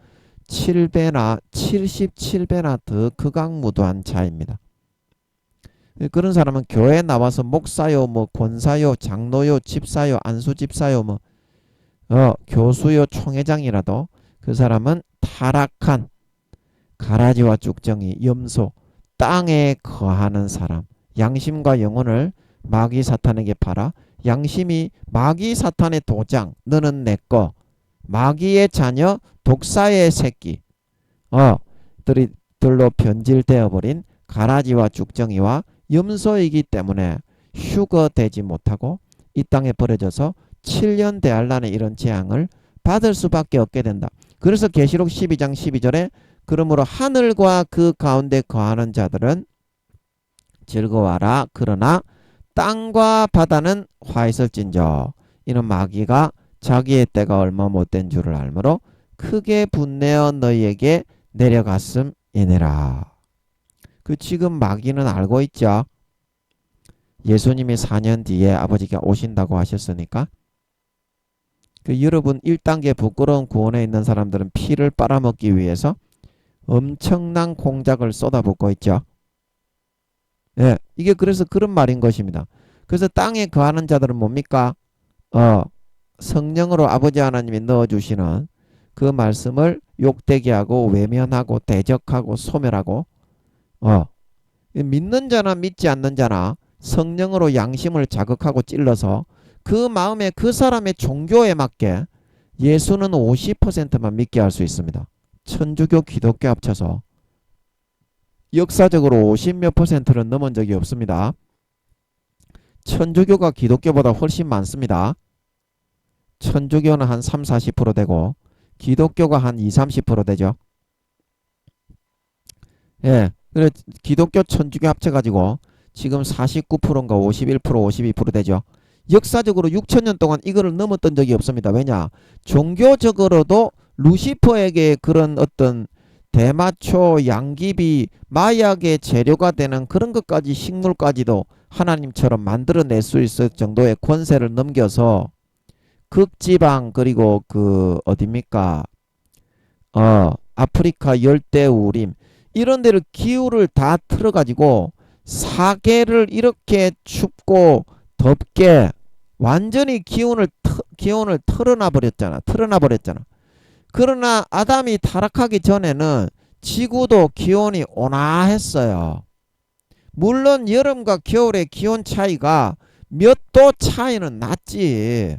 7배나 77배나 더 극악무도한 자입니다. 그런 사람은 교회에 나와서 목사요, 뭐 권사요, 장로요, 집사요, 안수집사요, 뭐 교수요, 총회장이라도 그 사람은 타락한 가라지와 쭉정이, 염소, 땅에 거하는 사람, 양심과 영혼을 마귀 사탄에게 팔아 양심이 마귀 사탄의 도장, 너는 내 거, 마귀의 자녀, 독사의 새끼, 들로 변질되어 버린 가라지와 쭉정이와 염소이기 때문에 휴거되지 못하고 이 땅에 버려져서 7년 대환란의 이런 재앙을 받을 수밖에 없게 된다. 그래서 계시록 12장 12절에 그러므로 하늘과 그 가운데 거하는 자들은 즐거워하라. 그러나 땅과 바다는 화 있을진저. 이는 마귀가 자기의 때가 얼마 못된 줄을 알므로 크게 분내어 너희에게 내려갔음이니라. 그 지금 마귀는 알고 있죠. 예수님이 4년 뒤에 아버지가 오신다고 하셨으니까 여러분 1단계 부끄러운 구원에 있는 사람들은 피를 빨아먹기 위해서 엄청난 공작을 쏟아붓고 있죠. 예, 이게 그래서 그런 말인 것입니다. 그래서 땅에 거하는 자들은 뭡니까? 성령으로 아버지 하나님이 넣어주시는 그 말씀을 욕되게 하고 외면하고 대적하고 소멸하고 믿는 자나 믿지 않는 자나 성령으로 양심을 자극하고 찔러서 그 마음에 그 사람의 종교에 맞게 예수는 50%만 믿게 할 수 있습니다. 천주교 기독교 합쳐서 역사적으로 50몇 %는 넘은 적이 없습니다. 천주교가 기독교보다 훨씬 많습니다. 천주교는 한 3, 40% 되고 기독교가 한 2, 30% 되죠. 예, 그래 기독교 천주교 합쳐가지고 지금 49%인가 51%, 52% 되죠. 역사적으로 6천년 동안 이거를 넘었던 적이 없습니다. 왜냐? 종교적으로도 루시퍼에게 그런 어떤 대마초, 양귀비, 마약의 재료가 되는 그런 것까지 식물까지도 하나님처럼 만들어낼 수 있을 정도의 권세를 넘겨서 극지방 그리고 그 어딥니까? 아프리카 열대우림 이런 데를 기후를 다 틀어가지고 사계를 이렇게 춥고 덥게 완전히 기온을 틀어놔 버렸잖아. 그러나 아담이 타락하기 전에는 지구도 기온이 온화했어요. 물론 여름과 겨울의 기온 차이가 몇 도 차이는 났지.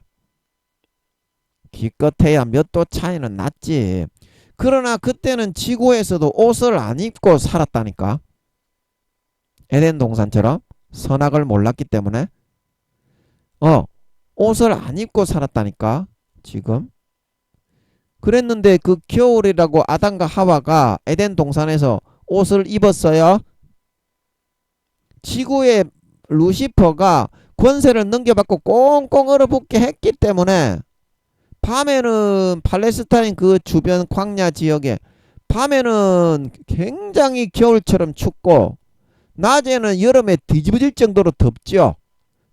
기껏해야 몇 도 차이는 났지. 그러나 그때는 지구에서도 옷을 안 입고 살았다니까. 에덴 동산처럼 선악을 몰랐기 때문에 옷을 안 입고 살았다니까. 지금 그랬는데 그 겨울이라고 아담과 하와가 에덴 동산에서 옷을 입었어요. 지구의 루시퍼가 권세를 넘겨받고 꽁꽁 얼어붙게 했기 때문에 밤에는 팔레스타인 그 주변 광야 지역에 밤에는 굉장히 겨울처럼 춥고 낮에는 여름에 뒤집어질 정도로 덥죠.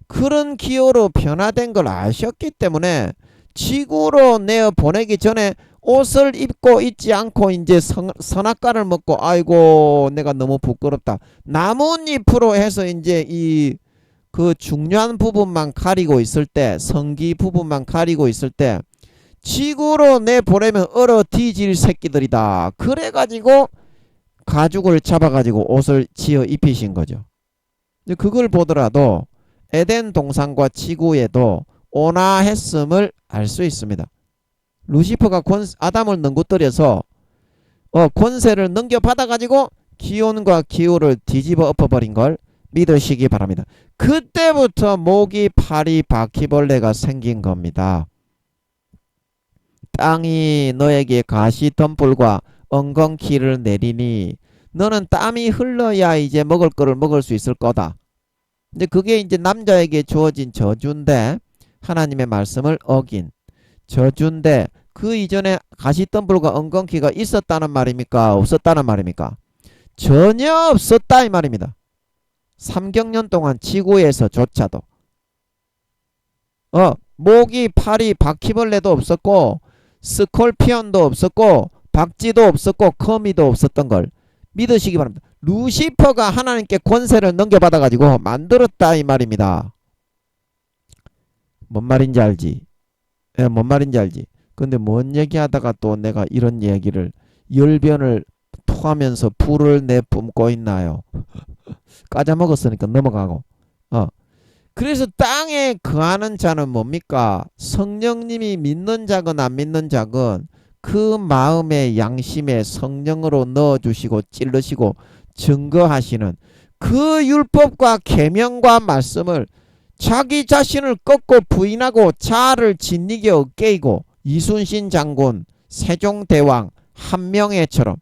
그런 기후로 변화된 걸 아셨기 때문에 지구로 내어 보내기 전에 옷을 입고 있지 않고 이제 선악과를 먹고 아이고 내가 너무 부끄럽다. 나뭇잎으로 해서 이제 이 그 중요한 부분만 가리고 있을 때 성기 부분만 가리고 있을 때 지구로 내보내면 얼어 뒤질 새끼들이다. 그래가지고 가죽을 잡아가지고 옷을 지어 입히신 거죠. 그걸 보더라도 에덴 동산과 지구에도 온화했음을 알 수 있습니다. 루시퍼가 아담을 넘고뜨려서 권세를 넘겨받아가지고 기온과 기후를 뒤집어 엎어버린 걸 믿으시기 바랍니다. 그때부터 모기, 파리, 바퀴벌레가 생긴 겁니다. 땅이 너에게 가시덤불과 엉겅퀴를 내리니 너는 땀이 흘러야 이제 먹을 거를 먹을 수 있을 거다. 근데 그게 이제 남자에게 주어진 저주인데 하나님의 말씀을 어긴 저주인데 그 이전에 가시덤불과 엉겅퀴가 있었다는 말입니까? 없었다는 말입니까? 전혀 없었다 이 말입니다. 3경년 동안 지구에서조차도 모기, 파리, 바퀴벌레도 없었고 스콜피언도 없었고 박쥐도 없었고 거미도 없었던 걸 믿으시기 바랍니다. 루시퍼가 하나님께 권세를 넘겨받아 가지고 만들었다 이 말입니다. 뭔 말인지 알지? 예, 뭔 말인지 알지? 근데 뭔 얘기하다가 또 내가 이런 얘기를 열변을 토하면서 불을 내뿜고 있나요? 까자먹었으니까 넘어가고. 그래서 땅에 거하는 자는 뭡니까? 성령님이 믿는 자건 안 믿는 자건 그 마음의 양심에 성령으로 넣어주시고 찔러시고 증거하시는 그 율법과 계명과 말씀을 자기 자신을 꺾고 부인하고 자아를 짓이게 어깨이고 이순신 장군, 세종대왕, 한명회처럼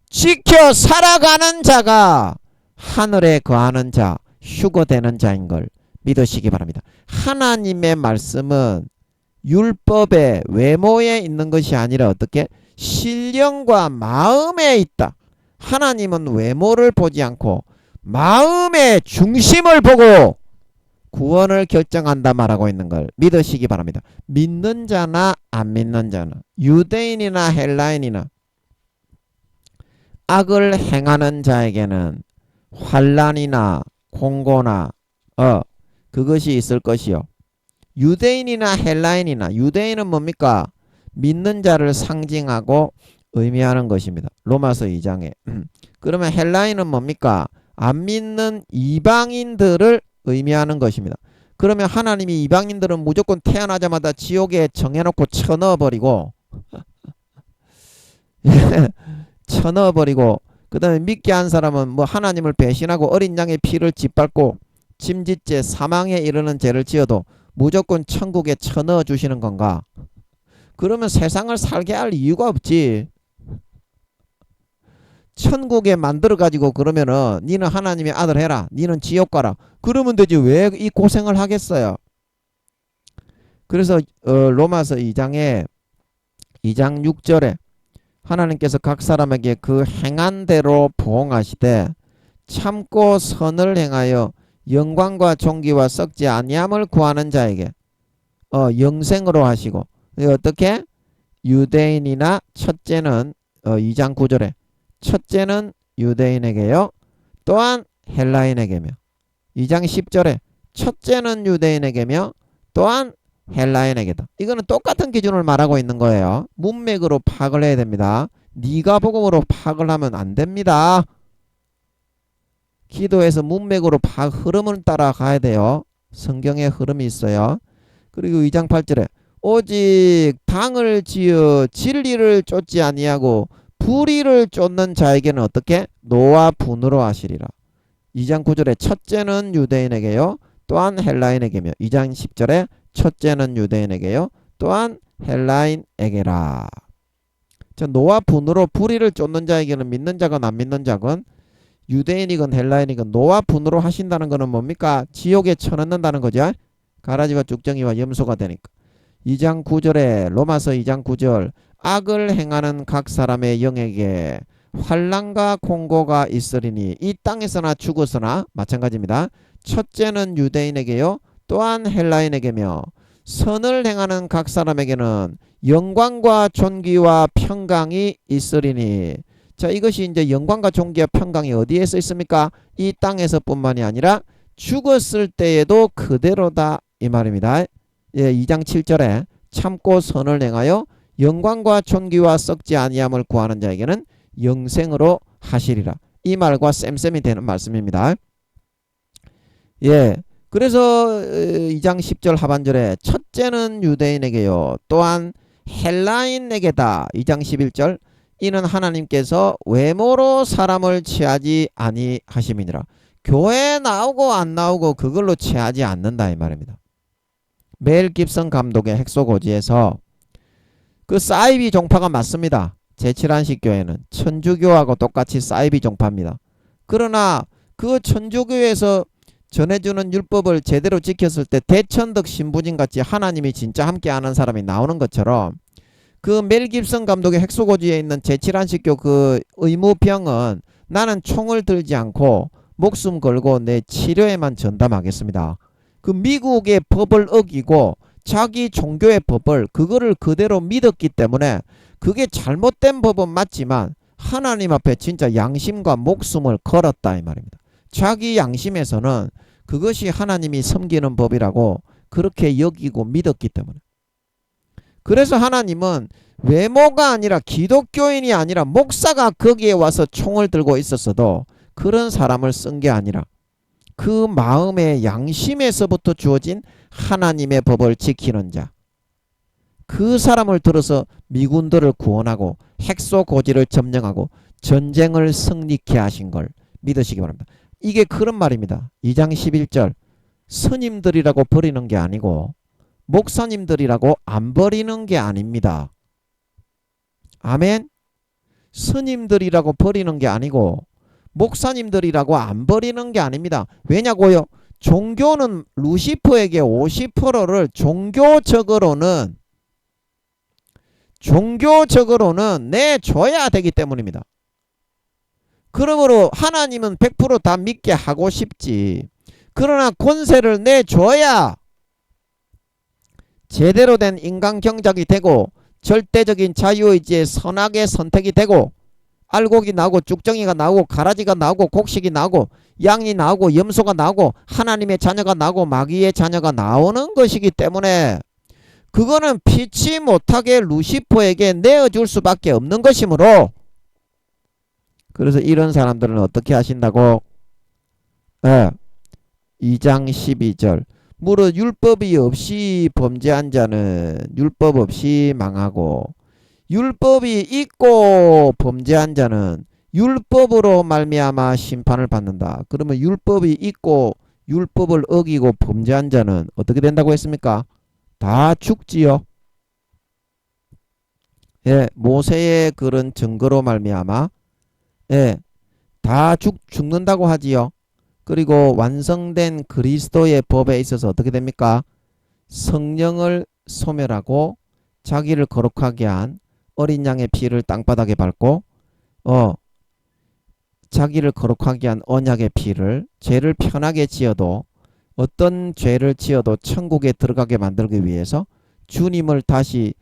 지켜 살아가는 자가 하늘에 거하는 자, 휴거되는 자인 걸 믿으시기 바랍니다. 하나님의 말씀은 율법의 외모에 있는 것이 아니라 어떻게? 신령과 마음에 있다. 하나님은 외모를 보지 않고 마음의 중심을 보고 구원을 결정한다 말하고 있는 걸 믿으시기 바랍니다. 믿는 자나 안 믿는 자나 유대인이나 헬라인이나 악을 행하는 자에게는 환난이나 공고나 그것이 있을 것이요. 유대인이나 헬라인이나 유대인은 뭡니까? 믿는 자를 상징하고 의미하는 것입니다. 로마서 2장에. 그러면 헬라인은 뭡니까? 안 믿는 이방인들을 의미하는 것입니다. 그러면 하나님이 이방인들은 무조건 태어나자마자 지옥에 정해놓고 쳐넣어버리고 쳐넣어버리고 그 다음에 믿게 한 사람은 뭐 하나님을 배신하고 어린 양의 피를 짓밟고 침짓죄 사망에 이르는 죄를 지어도 무조건 천국에 쳐넣어 주시는 건가? 그러면 세상을 살게 할 이유가 없지. 천국에 만들어 가지고 그러면은 니는 하나님의 아들 해라, 니는 지옥 가라, 그러면 되지 왜 이 고생을 하겠어요? 그래서 로마서 2장 6절에 하나님께서 각 사람에게 그 행한 대로 보응하시되 참고 선을 행하여 영광과 존귀와 썩지 아니함을 구하는 자에게 영생으로 하시고, 어떻게? 유대인이나 첫째는 2장 9절에 첫째는 유대인에게요 또한 헬라인에게며, 2장 10절에 첫째는 유대인에게며 또한 헬라인에게다. 이거는 똑같은 기준을 말하고 있는 거예요. 문맥으로 파악을 해야 됩니다. 네가 복음으로 파악을 하면 안 됩니다. 기도에서 문맥으로 흐름을 따라가야 돼요. 성경의 흐름이 있어요. 그리고 2장 8절에 오직 당을 지어 진리를 쫓지 아니하고 불의를 쫓는 자에게는 어떻게? 노와 분으로 하시리라. 2장 9절에 첫째는 유대인에게요 또한 헬라인에게며, 2장 10절에 첫째는 유대인에게요 또한 헬라인에게라. 노와 분으로 불의를 쫓는 자에게는 믿는 자건 안 믿는 자건 유대인이건 헬라인이건 노와 분으로 하신다는 것은 뭡니까? 지옥에 쳐넣는다는 거죠. 가라지와 쭉정이와 염소가 되니까. 2장 9절에 로마서 2장 9절 악을 행하는 각 사람의 영에게 환난과 공고가 있으리니 이 땅에서나 죽어서나 마찬가지입니다. 첫째는 유대인에게요 또한 헬라인에게며 선을 행하는 각 사람에게는 영광과 존귀와 평강이 있으리니. 자, 이것이 이제 영광과 존귀와 평강이 어디에서 있습니까? 이 땅에서 뿐만이 아니라 죽었을 때에도 그대로다 이 말입니다. 예, 2장 7절에 참고 선을 행하여 영광과 존귀와 썩지 아니함을 구하는 자에게는 영생으로 하시리라. 이 말과 쌤쌤이 되는 말씀입니다. 예, 그래서 2장 10절 하반절에 첫째는 유대인에게요 또한 헬라인에게다. 2장 11절 이는 하나님께서 외모로 사람을 취하지 아니하심이니라. 교회에 나오고 안 나오고 그걸로 취하지 않는다 이 말입니다. 멜 깁슨 감독의 핵소고지에서 그 사이비 종파가 맞습니다. 제7안식 교회는 천주교하고 똑같이 사이비 종파입니다. 그러나 그 천주교에서 전해주는 율법을 제대로 지켰을 때 대천덕 신부진같이 하나님이 진짜 함께하는 사람이 나오는 것처럼 그 멜 깁슨 감독의 핵소고지에 있는 제7안식교 그 의무병은 나는 총을 들지 않고 목숨 걸고 내 치료에만 전담하겠습니다. 그 미국의 법을 어기고 자기 종교의 법을 그거를 그대로 믿었기 때문에 그게 잘못된 법은 맞지만 하나님 앞에 진짜 양심과 목숨을 걸었다 이 말입니다. 자기 양심에서는 그것이 하나님이 섬기는 법이라고 그렇게 여기고 믿었기 때문에. 그래서 하나님은 외모가 아니라 기독교인이 아니라 목사가 거기에 와서 총을 들고 있었어도 그런 사람을 쓴 게 아니라 그 마음의 양심에서부터 주어진 하나님의 법을 지키는 자, 그 사람을 들어서 미군들을 구원하고 핵소고지를 점령하고 전쟁을 승리케 하신 걸 믿으시기 바랍니다. 이게 그런 말입니다. 2장 11절 스님들이라고 버리는 게 아니고 목사님들이라고 안 버리는 게 아닙니다. 아멘. 스님들이라고 버리는 게 아니고 목사님들이라고 안 버리는 게 아닙니다. 왜냐고요? 종교는 루시퍼에게 50%를 종교적으로는 내줘야 되기 때문입니다. 그러므로 하나님은 100% 다 믿게 하고 싶지. 그러나 권세를 내줘야 제대로 된 인간 경작이 되고 절대적인 자유의지의 선악의 선택이 되고 알곡이 나오고 쭉정이가 나오고 가라지가 나오고 곡식이 나오고 양이 나오고 염소가 나오고 하나님의 자녀가 나오고 마귀의 자녀가 나오는 것이기 때문에 그거는 피치 못하게 루시퍼에게 내어줄 수밖에 없는 것이므로 그래서 이런 사람들은 어떻게 하신다고? 2장 12절 무릇 율법이 없이 범죄한 자는 율법 없이 망하고 율법이 있고 범죄한 자는 율법으로 말미암아 심판을 받는다. 그러면 율법이 있고 율법을 어기고 범죄한 자는 어떻게 된다고 했습니까? 다 죽지요. 예, 모세의 그런 증거로 말미암아 다 죽는다고 하지요. 그리고 완성된 그리스도의 법에 있어서 어떻게 됩니까? 성령을 소멸하고 자기를 거룩하게 한 어린 양의 피를 땅바닥에 밟고 자기를 거룩하게 한 언약의 피를 죄를 편하게 지어도 어떤 죄를 지어도 천국에 들어가게 만들기 위해서 주님을 다시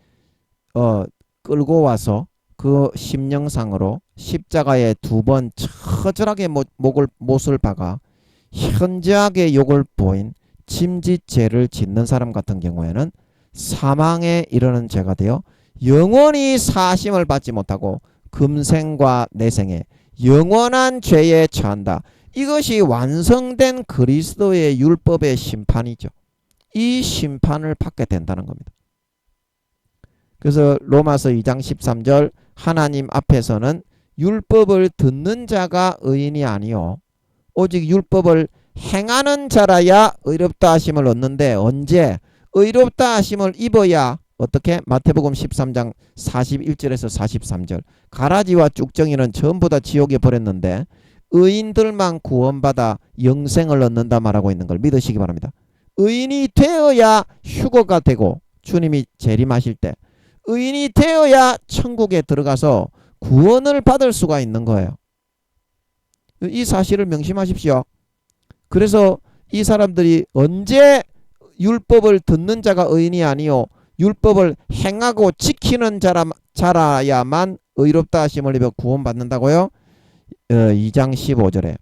끌고 와서 그 심령상으로 십자가에 2번 처절하게 못을 박아 현저하게 욕을 보인 짐짓 죄를 짓는 사람 같은 경우에는 사망에 이르는 죄가 되어 영원히 사심을 받지 못하고 금생과 내생에 영원한 죄에 처한다. 이것이 완성된 그리스도의 율법의 심판이죠. 이 심판을 받게 된다는 겁니다. 그래서 로마서 2장 13절 하나님 앞에서는 율법을 듣는 자가 의인이 아니요 오직 율법을 행하는 자라야 의롭다 하심을 얻는데 언제 의롭다 하심을 입어야 어떻게? 마태복음 13장 41절에서 43절 가라지와 쭉정이는 전부 다 지옥에 버렸는데 의인들만 구원받아 영생을 얻는다 말하고 있는 걸 믿으시기 바랍니다. 의인이 되어야 휴거가 되고 주님이 재림하실 때 의인이 되어야 천국에 들어가서 구원을 받을 수가 있는 거예요. 이 사실을 명심하십시오. 그래서 이 사람들이 언제 율법을 듣는 자가 의인이 아니요 율법을 행하고 지키는 자라야만 의롭다 하심을 입어 구원받는다고요? 2장 15절에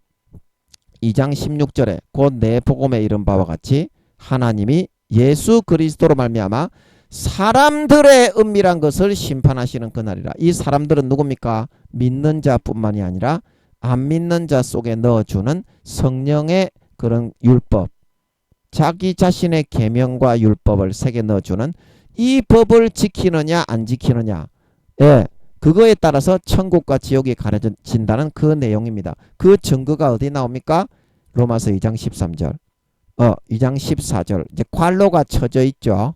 2장 16절에 곧 내 복음에 이른 바와 같이 하나님이 예수 그리스도로 말미암아 사람들의 은밀한 것을 심판하시는 그날이라. 이 사람들은 누굽니까? 믿는 자뿐만이 아니라 안 믿는 자 속에 넣어주는 성령의 그런 율법, 자기 자신의 계명과 율법을 새겨 넣어주는 이 법을 지키느냐 안 지키느냐, 그거에 따라서 천국과 지옥이 가려진다는 그 내용입니다. 그 증거가 어디 나옵니까? 로마서 2장 13절 2장 14절 이제 괄로가 쳐져 있죠.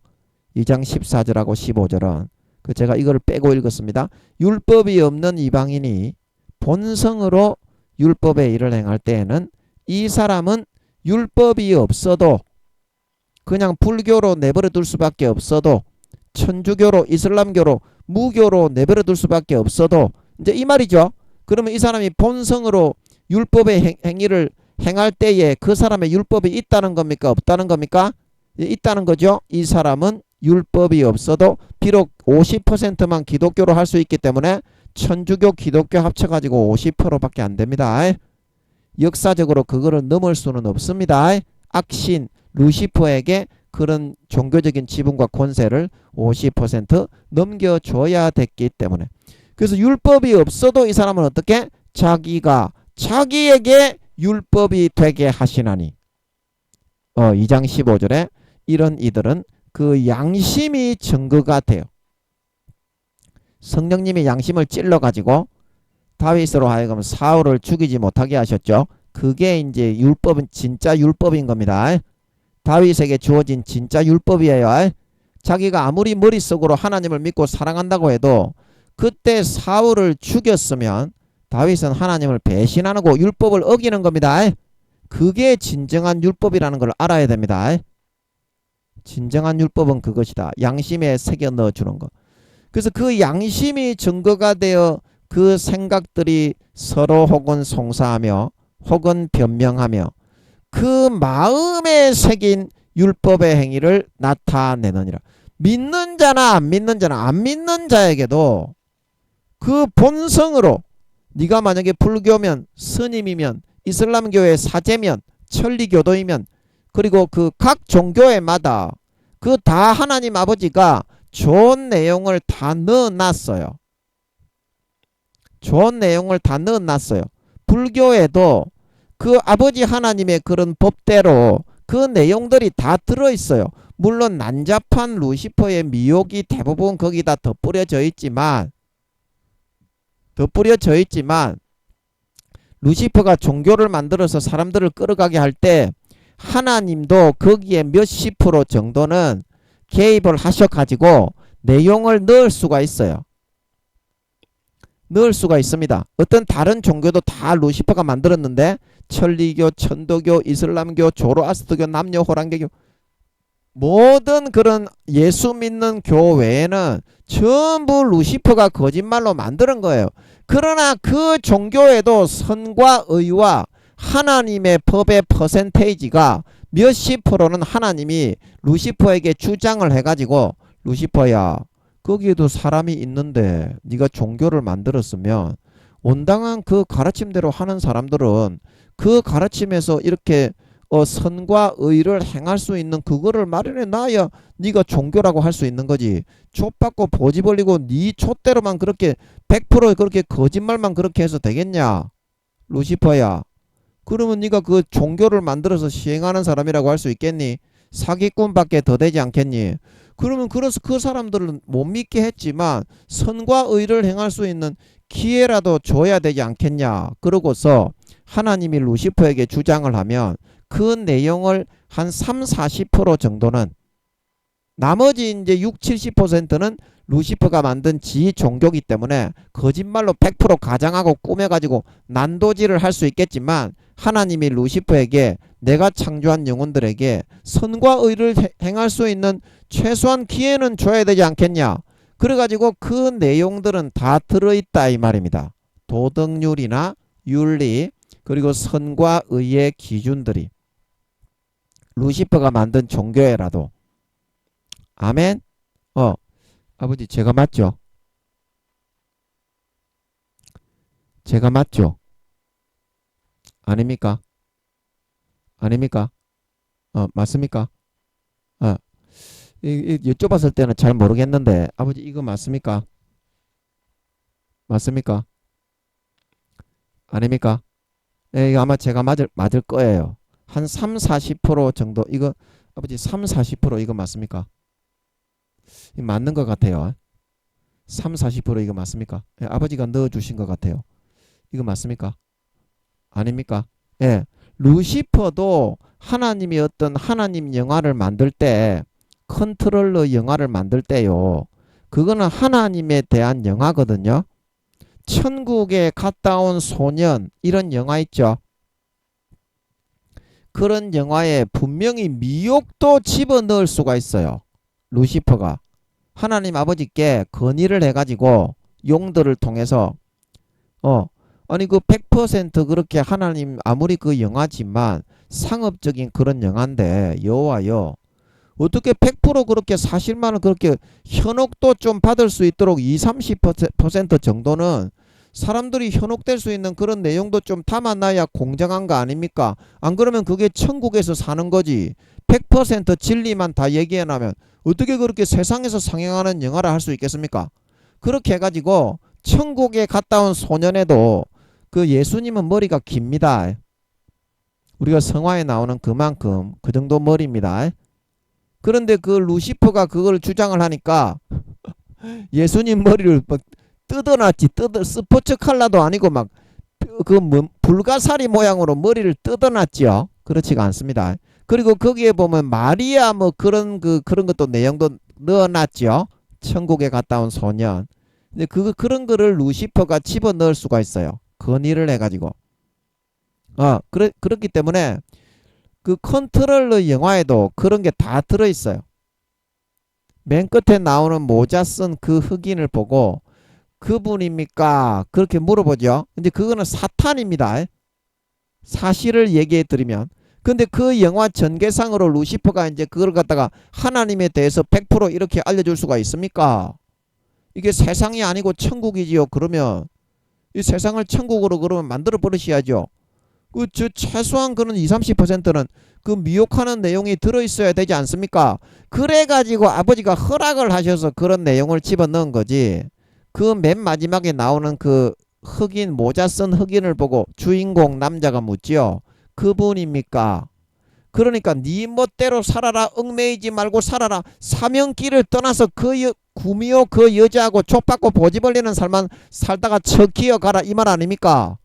2장 14절하고 15절은 제가 이걸 빼고 읽었습니다. 율법이 없는 이방인이 본성으로 율법의 일을 행할 때에는 이 사람은 율법이 없어도 그냥 불교로 내버려 둘 수밖에 없어도 천주교로 이슬람교로 무교로 내버려 둘 수밖에 없어도 이제 이 말이죠. 그러면 이 사람이 본성으로 율법의 행위를 행할 때에 그 사람의 율법이 있다는 겁니까? 없다는 겁니까? 있다는 거죠. 이 사람은 율법이 없어도 비록 50%만 기독교로 할 수 있기 때문에 천주교 기독교 합쳐가지고 50%밖에 안 됩니다. 역사적으로 그거를 넘을 수는 없습니다. 악신 루시퍼에게 그런 종교적인 지분과 권세를 50% 넘겨줘야 됐기 때문에. 그래서 율법이 없어도 이 사람은 어떻게? 자기가 자기에게 율법이 되게 하시나니. 2장 15절에 이런 이들은 그 양심이 증거가 돼요. 성령님이 양심을 찔러가지고 다윗으로 하여금 사울을 죽이지 못하게 하셨죠. 그게 이제 율법은 진짜 율법인 겁니다. 다윗에게 주어진 진짜 율법이에요. 자기가 아무리 머릿속으로 하나님을 믿고 사랑한다고 해도 그때 사울을 죽였으면 다윗은 하나님을 배신하고 율법을 어기는 겁니다. 그게 진정한 율법이라는 걸 알아야 됩니다. 진정한 율법은 그것이다. 양심에 새겨 넣어주는 것. 그래서 그 양심이 증거가 되어 그 생각들이 서로 혹은 송사하며 혹은 변명하며 그 마음에 새긴 율법의 행위를 나타내느니라. 믿는 자나 안 믿는 자나 안 믿는 자에게도 그 본성으로 네가 만약에 불교면 스님이면 이슬람교의 사제면 천리교도이면 그리고 그 각 종교에마다 그 다 하나님 아버지가 좋은 내용을 다 넣어놨어요. 좋은 내용을 다 넣어놨어요. 불교에도 그 아버지 하나님의 그런 법대로 그 내용들이 다 들어있어요. 물론 난잡한 루시퍼의 미혹이 대부분 거기다 덧뿌려져 있지만 루시퍼가 종교를 만들어서 사람들을 끌어가게 할 때 하나님도 거기에 몇십 프로 정도는 개입을 하셔가지고 내용을 넣을 수가 있어요. 넣을 수가 있습니다. 어떤 다른 종교도 다 루시퍼가 만들었는데 천리교, 천도교, 이슬람교, 조로아스터교, 남녀 호랑개교 모든 그런 예수 믿는 교외에는 전부 루시퍼가 거짓말로 만드는 거예요. 그러나 그 종교에도 선과 의와 하나님의 법의 퍼센테이지가 몇십 프로는 하나님이 루시퍼에게 주장을 해가지고 루시퍼야 거기에도 사람이 있는데 네가 종교를 만들었으면 온당한 그 가르침대로 하는 사람들은 그 가르침에서 이렇게 선과 의를 행할 수 있는 그거를 마련해 놔야 네가 종교라고 할 수 있는 거지. 촛받고 보지 벌리고 네 촛대로만 그렇게 100% 그렇게 거짓말만 그렇게 해서 되겠냐 루시퍼야. 그러면 네가 그 종교를 만들어서 시행하는 사람이라고 할 수 있겠니? 사기꾼밖에 더 되지 않겠니? 그러면 그래서 그 사람들은 못 믿게 했지만 선과 의를 행할 수 있는 기회라도 줘야 되지 않겠냐. 그러고서 하나님이 루시퍼에게 주장을 하면 그 내용을 한 30-40% 정도는 나머지 이제 60-70%는 루시퍼가 만든 지 종교기 때문에 거짓말로 100% 가장하고 꾸며가지고 난도질을 할 수 있겠지만 하나님이 루시퍼에게 내가 창조한 영혼들에게 선과 의를 행할 수 있는 최소한 기회는 줘야 되지 않겠냐. 그래가지고 그 내용들은 다 들어있다 이 말입니다. 도덕률이나 윤리 그리고 선과 의의 기준들이 루시퍼가 만든 종교에라도. 아멘. 아버지 제가 맞죠? 제가 맞죠? 아닙니까? 아닙니까? 맞습니까? 여쭤봤을 때는 잘 모르겠는데 아버지 이거 맞습니까? 맞습니까? 아닙니까? 이거 아마 제가 맞을 거예요. 한 3-40% 정도 이거 아버지 3-40% 이거 맞습니까? 이거 맞는 것 같아요. 3-40% 이거 맞습니까? 아버지가 넣어주신 것 같아요. 이거 맞습니까? 아닙니까? 예. 루시퍼도 하나님이 어떤 하나님 영화를 만들 때 컨트롤러 영화를 만들 때요. 그거는 하나님에 대한 영화거든요. 천국에 갔다 온 소년 이런 영화 있죠. 그런 영화에 분명히 미혹도 집어넣을 수가 있어요. 루시퍼가. 하나님 아버지께 건의를 해가지고 용들을 통해서 아니 그 100% 그렇게 하나님 아무리 그 영화지만 상업적인 그런 영화인데 여호와여 어떻게 100% 그렇게 사실만을 그렇게 현혹도 좀 받을 수 있도록 20-30% 정도는 사람들이 현혹될 수 있는 그런 내용도 좀 담아놔야 공정한 거 아닙니까? 안 그러면 그게 천국에서 사는 거지. 100% 진리만 다 얘기해놔면 어떻게 그렇게 세상에서 상영하는 영화를 할 수 있겠습니까? 그렇게 해가지고 천국에 갔다 온 소년에도 그 예수님은 머리가 깁니다. 우리가 성화에 나오는 그만큼 그 정도 머리입니다. 그런데 그 루시퍼가 그걸 주장을 하니까 예수님 머리를 막 뜯어놨지. 스포츠 칼라도 아니고 막 그 불가사리 모양으로 머리를 뜯어놨지요. 그렇지가 않습니다. 그리고 거기에 보면 마리아 뭐 그런 것도 내용도 넣어놨죠. 천국에 갔다 온 소년. 근데 그런 거를 루시퍼가 집어넣을 수가 있어요. 건의를 해가지고. 그렇기 때문에 그 컨트롤러 영화에도 그런 게 다 들어있어요. 맨 끝에 나오는 모자 쓴 그 흑인을 보고 그분입니까? 그렇게 물어보죠. 근데 그거는 사탄입니다. 사실을 얘기해 드리면. 근데 그 영화 전개상으로 루시퍼가 이제 그걸 갖다가 하나님에 대해서 100% 이렇게 알려줄 수가 있습니까? 이게 세상이 아니고 천국이지요. 그러면 이 세상을 천국으로 그러면 만들어 버리셔야죠. 최소한 그런 20-30%는 그 미혹하는 내용이 들어있어야 되지 않습니까? 그래가지고 아버지가 허락을 하셔서 그런 내용을 집어넣은 거지. 그 맨 마지막에 나오는 그 흑인 모자 쓴 흑인을 보고 주인공 남자가 묻지요. 그분입니까? 그러니까 네 멋대로 살아라. 얽매이지 말고 살아라. 사명길을 떠나서 구미호 그 여자하고 족받고 보지 벌리는 삶만 살다가 척기어 가라 이 말 아닙니까?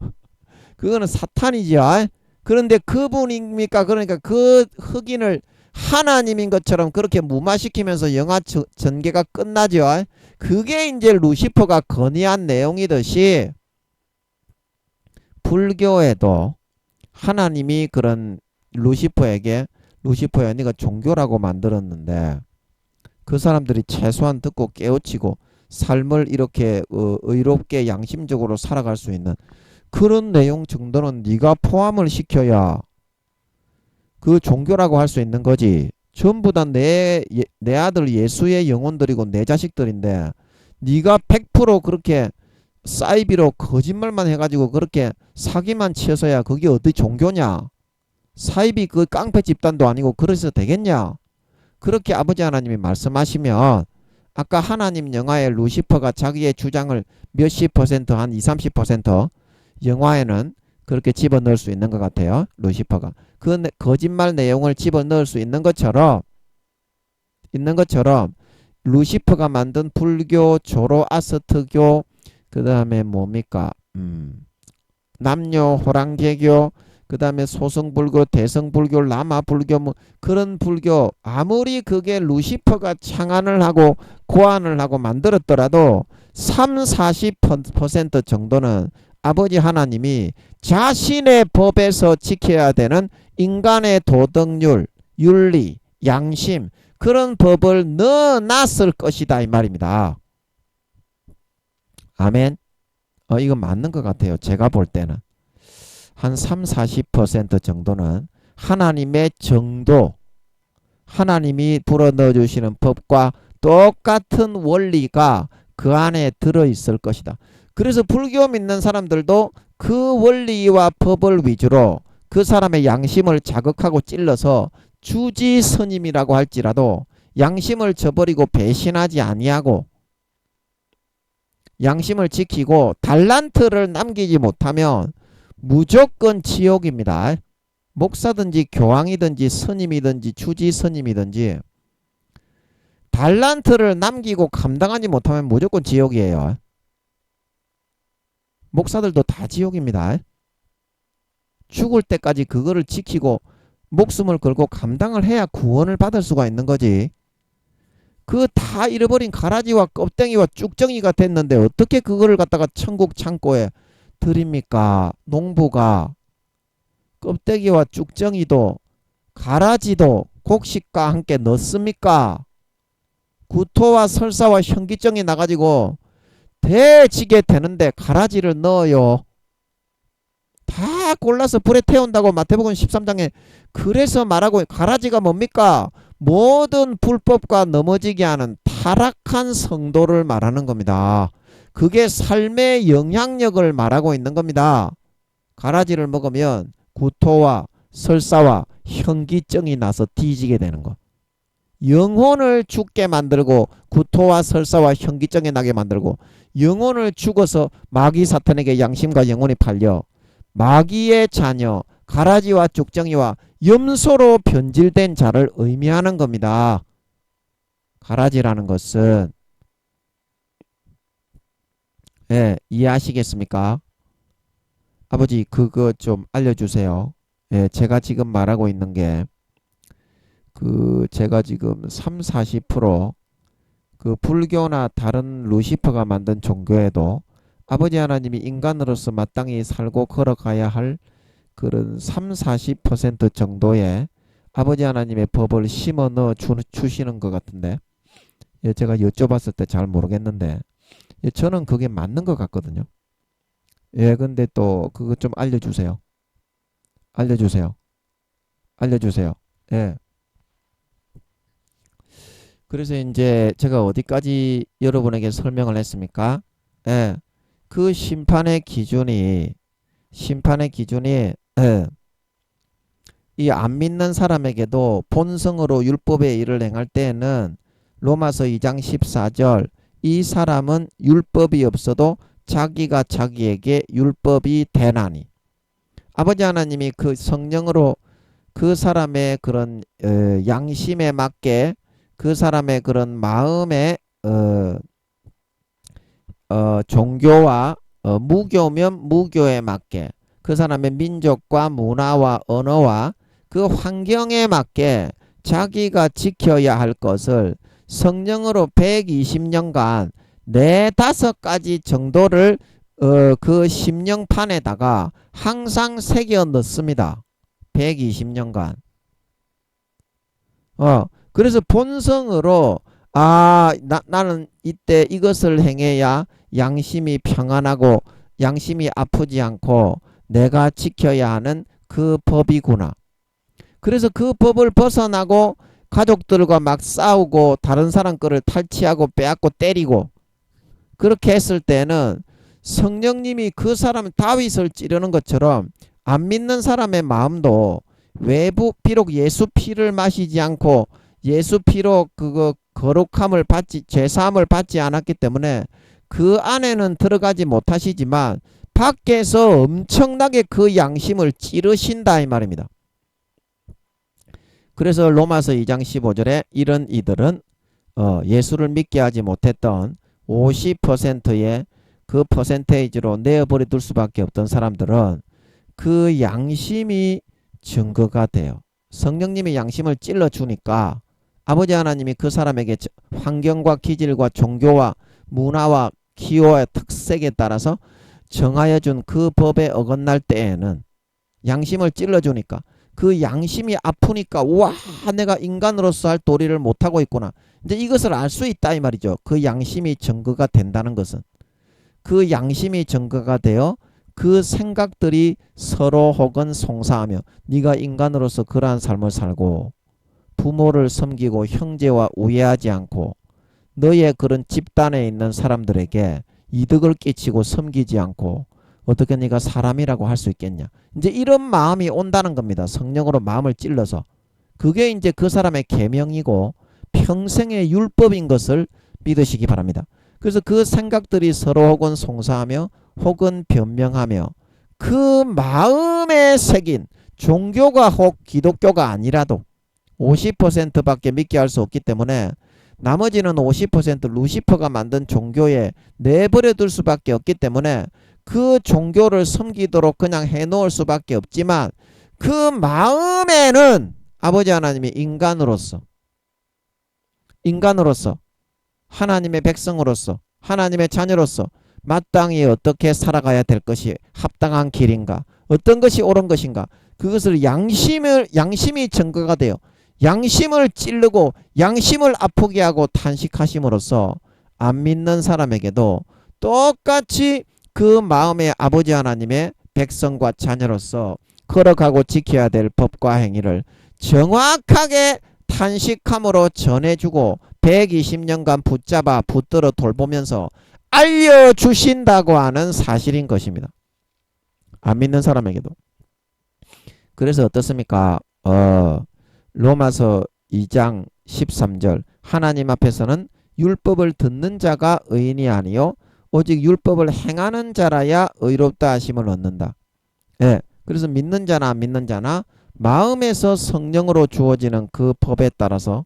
그거는 사탄이죠. 그런데 그분입니까? 그러니까 그 흑인을 하나님인 것처럼 그렇게 무마시키면서 영화 전개가 끝나죠. 그게 이제 루시퍼가 건의한 내용이듯이 불교에도 하나님이 그런 루시퍼에게 루시퍼야 네가 종교라고 만들었는데 그 사람들이 최소한 듣고 깨우치고 삶을 이렇게 의롭게 양심적으로 살아갈 수 있는 그런 내용 정도는 네가 포함을 시켜야 그 종교라고 할 수 있는 거지. 전부 다 내 아들 예수의 영혼들이고 내 자식들인데 네가 100% 그렇게 사이비로 거짓말만 해가지고 그렇게 사기만 치어서야 그게 어디 종교냐. 사이비 그 깡패 집단도 아니고 그래서 되겠냐. 그렇게 아버지 하나님이 말씀하시면 아까 하나님 영화의 루시퍼가 자기의 주장을 몇십 퍼센트 한 20-30% 영화에는 그렇게 집어넣을 수 있는 것 같아요. 루시퍼가. 그 거짓말 내용을 집어넣을 수 있는 것처럼 루시퍼가 만든 불교, 조로아스트교, 그 다음에 뭡니까? 남녀 호랑개교, 그 다음에 소승불교, 대승불교, 라마불교 뭐 그런 불교 아무리 그게 루시퍼가 창안을 하고 고안을 하고 만들었더라도 30-40% 정도는 아버지 하나님이 자신의 법에서 지켜야 되는 인간의 도덕률, 윤리, 양심 그런 법을 넣어놨을 것이다 이 말입니다. 아멘. 이거 맞는 것 같아요. 제가 볼 때는 한 30-40% 정도는 하나님의 정도, 하나님이 불어넣어 주시는 법과 똑같은 원리가 그 안에 들어있을 것이다. 그래서 불교 믿는 사람들도 그 원리와 법을 위주로 그 사람의 양심을 자극하고 찔러서 주지 스님이라고 할지라도 양심을 저버리고 배신하지 아니하고 양심을 지키고 달란트를 남기지 못하면 무조건 지옥입니다. 목사든지 교황이든지 스님이든지 주지 스님이든지 달란트를 남기고 감당하지 못하면 무조건 지옥이에요. 목사들도 다 지옥입니다. 죽을 때까지 그거를 지키고 목숨을 걸고 감당을 해야 구원을 받을 수가 있는 거지. 그 다 잃어버린 가라지와 껍데기와 쭉정이가 됐는데 어떻게 그거를 갖다가 천국 창고에 드립니까? 농부가 껍데기와 쭉정이도 가라지도 곡식과 함께 넣습니까? 구토와 설사와 현기증이 나가지고 대지게 되는데 가라지를 넣어요. 다 골라서 불에 태운다고 마태복음 13장에 그래서 말하고 가라지가 뭡니까? 모든 불법과 넘어지게 하는 타락한 성도를 말하는 겁니다. 그게 삶의 영향력을 말하고 있는 겁니다. 가라지를 먹으면 구토와 설사와 현기증이 나서 뒤지게 되는 거. 영혼을 죽게 만들고 구토와 설사와 현기증이 나게 만들고 영혼을 죽어서 마귀 사탄에게 양심과 영혼이 팔려 마귀의 자녀 가라지와 죽정이와 염소로 변질된 자를 의미하는 겁니다. 가라지라는 것은 이해하시겠습니까? 아버지 그거 좀 알려주세요. 제가 지금 말하고 있는 게 제가 지금 40, 40% 불교나 다른 루시퍼가 만든 종교에도 아버지 하나님이 인간으로서 마땅히 살고 걸어가야 할 그런 40 정도의 아버지 하나님의 법을 심어 넣어 주시는 것 같은데 제가 여쭤봤을 때 잘 모르겠는데 저는 그게 맞는 것 같거든요. 근데 또 그거 좀 알려주세요. 알려주세요. 알려주세요. 그래서 이제 제가 어디까지 여러분에게 설명을 했습니까? 그 심판의 기준이 이 안 믿는 사람에게도 본성으로 율법의 일을 행할 때에는 로마서 2장 14절 이 사람은 율법이 없어도 자기가 자기에게 율법이 되나니 아버지 하나님이 그 성령으로 그 사람의 그런 양심에 맞게 그 사람의 그런 마음의 종교와 무교면 무교에 맞게 그 사람의 민족과 문화와 언어와 그 환경에 맞게 자기가 지켜야 할 것을 성령으로 120년간 4-5가지 정도를 그 심령판에다가 항상 새겨 넣습니다. 120년간. 그래서 본성으로 나는 이때 이것을 행해야 양심이 평안하고 양심이 아프지 않고 내가 지켜야 하는 그 법이구나. 그래서 그 법을 벗어나고 가족들과 막 싸우고 다른 사람 거를 탈취하고 빼앗고 때리고 그렇게 했을 때는 성령님이 그 사람 다윗을 찌르는 것처럼 안 믿는 사람의 마음도 외부 비록 예수 피를 마시지 않고 예수 피로 그거 거룩함을 받지 죄사함을 받지 않았기 때문에 그 안에는 들어가지 못하시지만 밖에서 엄청나게 그 양심을 찌르신다 이 말입니다. 그래서 로마서 2장 15절에 이런 이들은 예수를 믿게 하지 못했던 50%의 그 퍼센테이지로 내어버려 둘 수밖에 없던 사람들은 그 양심이 증거가 돼요. 성령님이 양심을 찔러주니까 아버지 하나님이 그 사람에게 환경과 기질과 종교와 문화와 기호의 특색에 따라서 정하여 준 그 법에 어긋날 때에는 양심을 찔러주니까 그 양심이 아프니까 와 내가 인간으로서 할 도리를 못하고 있구나. 이제 이것을 알 수 있다 이 말이죠. 그 양심이 증거가 된다는 것은 그 양심이 증거가 되어 그 생각들이 서로 혹은 송사하며 네가 인간으로서 그러한 삶을 살고 부모를 섬기고 형제와 우애하지 않고 너의 그런 집단에 있는 사람들에게 이득을 끼치고 섬기지 않고 어떻게 네가 사람이라고 할 수 있겠냐. 이제 이런 마음이 온다는 겁니다. 성령으로 마음을 찔러서. 그게 이제 그 사람의 계명이고 평생의 율법인 것을 믿으시기 바랍니다. 그래서 그 생각들이 서로 혹은 송사하며 혹은 변명하며 그 마음에 새긴 종교가 혹 기독교가 아니라도 50%밖에 믿게 할 수 없기 때문에 나머지는 50% 루시퍼가 만든 종교에 내버려 둘 수밖에 없기 때문에 그 종교를 섬기도록 그냥 해놓을 수밖에 없지만 그 마음에는 아버지 하나님이 인간으로서 하나님의 백성으로서 하나님의 자녀로서 마땅히 어떻게 살아가야 될 것이 합당한 길인가 어떤 것이 옳은 것인가 그것을 양심이 증거가 돼요. 양심을 찌르고 양심을 아프게 하고 탄식하심으로써 안 믿는 사람에게도 똑같이 그 마음의 아버지 하나님의 백성과 자녀로서 걸어가고 지켜야 될 법과 행위를 정확하게 탄식함으로 전해주고 120년간 붙잡아 붙들어 돌보면서 알려주신다고 하는 사실인 것입니다. 안 믿는 사람에게도. 그래서 어떻습니까? 로마서 2장 13절 하나님 앞에서는 율법을 듣는 자가 의인이 아니요 오직 율법을 행하는 자라야 의롭다 하심을 얻는다. 예, 그래서 믿는 자나 안 믿는 자나 마음에서 성령으로 주어지는 그 법에 따라서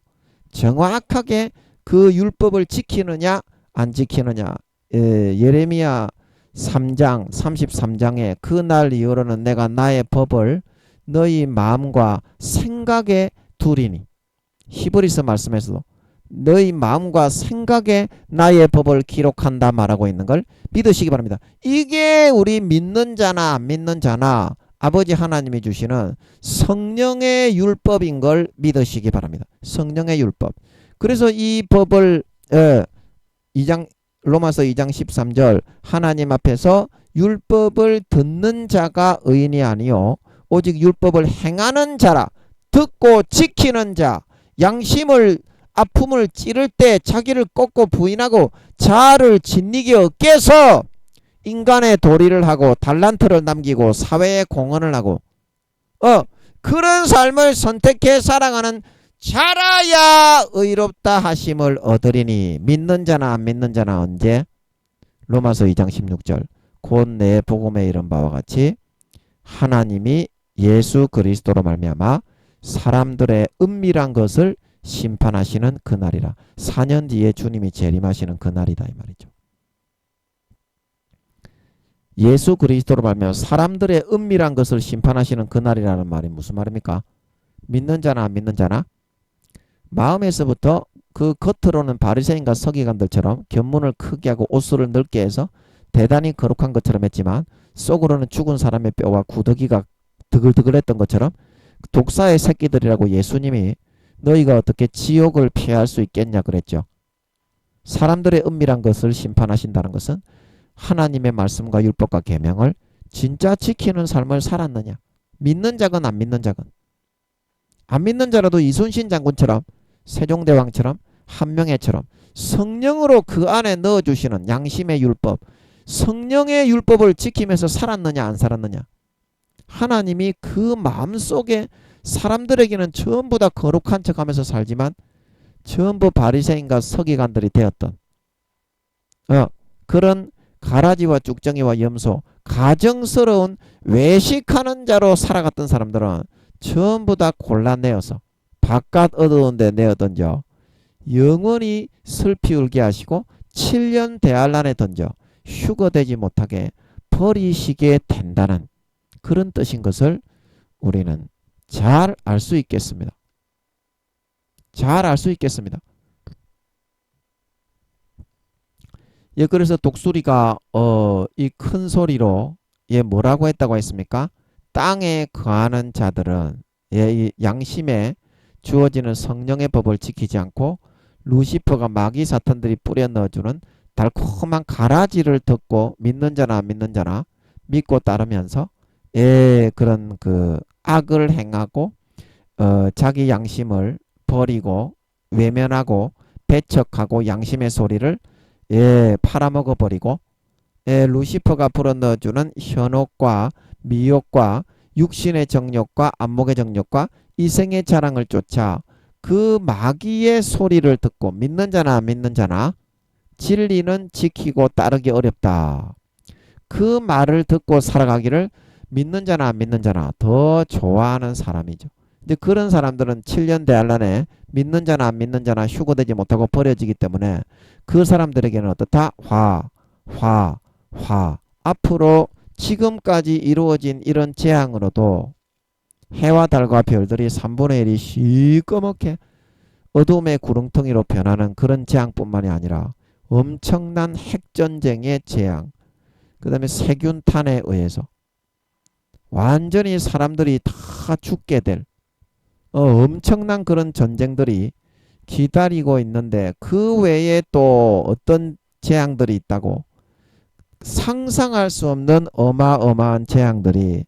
정확하게 그 율법을 지키느냐 안 지키느냐. 예레미야 3장 33장에 그날 이후로는 내가 나의 법을 너희 마음과 생각에 두리니. 히브리서 말씀에서도 너희 마음과 생각에 나의 법을 기록한다 말하고 있는 걸 믿으시기 바랍니다. 이게 우리 믿는 자나 안 믿는 자나 아버지 하나님이 주시는 성령의 율법인 걸 믿으시기 바랍니다. 성령의 율법. 그래서 이 법을 로마서 2장 13절 하나님 앞에서 율법을 듣는 자가 의인이 아니요 오직 율법을 행하는 자라. 듣고 지키는 자. 양심을 아픔을 찌를 때 자기를 꺾고 부인하고 자아를 짓이기 없게서 인간의 도리를 하고 달란트를 남기고 사회에 공헌을 하고 그런 삶을 선택해 살아가는 자라야 의롭다 하심을 얻으리니. 믿는 자나 안 믿는 자나 언제? 로마서 2장 16절 곧 내 복음에 이른 바와 같이 하나님이 예수 그리스도로 말미암아 사람들의 은밀한 것을 심판하시는 그날이라. 4년 뒤에 주님이 재림하시는 그날이다 이 말이죠. 예수 그리스도로 말미암아 사람들의 은밀한 것을 심판하시는 그날이라는 말이 무슨 말입니까? 믿는 자나 안 믿는 자나 마음에서부터 그 겉으로는 바리새인과 서기관들처럼 견문을 크게 하고 옷수를 넓게 해서 대단히 거룩한 것처럼 했지만 속으로는 죽은 사람의 뼈와 구더기가 드글드글했던 것처럼 독사의 새끼들이라고 예수님이 너희가 어떻게 지옥을 피할 수 있겠냐 그랬죠. 사람들의 은밀한 것을 심판하신다는 것은 하나님의 말씀과 율법과 계명을 진짜 지키는 삶을 살았느냐. 믿는 자건 안 믿는 자건. 안 믿는 자라도 이순신 장군처럼 세종대왕처럼 한명회처럼 성령으로 그 안에 넣어주시는 양심의 율법, 성령의 율법을 지키면서 살았느냐 안 살았느냐. 하나님이 그 마음속에 사람들에게는 전부 다 거룩한 척하면서 살지만 전부 바리새인과 서기관들이 되었던 그런 가라지와 쭉정이와 염소, 가정스러운 외식하는 자로 살아갔던 사람들은 전부 다 골라내어서 바깥 어두운 데 내어 던져 영원히 슬피 울게 하시고 7년 대환란에 던져 휴거되지 못하게 버리시게 된다는 그런 뜻인 것을 우리는 잘 알 수 있겠습니다. 잘 알 수 있겠습니다. 예, 그래서 독수리가 이 큰 소리로 뭐라고 했다고 했습니까? 땅에 거하는 자들은 이 양심에 주어지는 성령의 법을 지키지 않고 루시퍼가 마귀 사탄들이 뿌려 넣어주는 달콤한 가라지를 듣고 믿는 자나 안 믿는 자나 믿고 따르면서 그런 그 악을 행하고 자기 양심을 버리고 외면하고 배척하고 양심의 소리를 팔아먹어 버리고 루시퍼가 불어넣어주는 현혹과 미혹과 육신의 정욕과 안목의 정욕과 이생의 자랑을 쫓아 그 마귀의 소리를 듣고 믿는 자나 안 믿는 자나 진리는 지키고 따르기 어렵다. 그 말을 듣고 살아가기를 믿는 자나 안 믿는 자나 더 좋아하는 사람이죠. 근데 그런 사람들은 7년 대환란에 믿는 자나 안 믿는 자나 휴거되지 못하고 버려지기 때문에 그 사람들에게는 어떻다? 화. 앞으로 지금까지 이루어진 이런 재앙으로도 해와 달과 별들이 3분의 1이 시꺼멓게 어둠의 구렁텅이로 변하는 그런 재앙뿐만이 아니라 엄청난 핵전쟁의 재앙, 그 다음에 세균탄에 의해서 완전히 사람들이 다 죽게 될 엄청난 그런 전쟁들이 기다리고 있는데 그 외에 또 어떤 재앙들이 있다고? 상상할 수 없는 어마어마한 재앙들이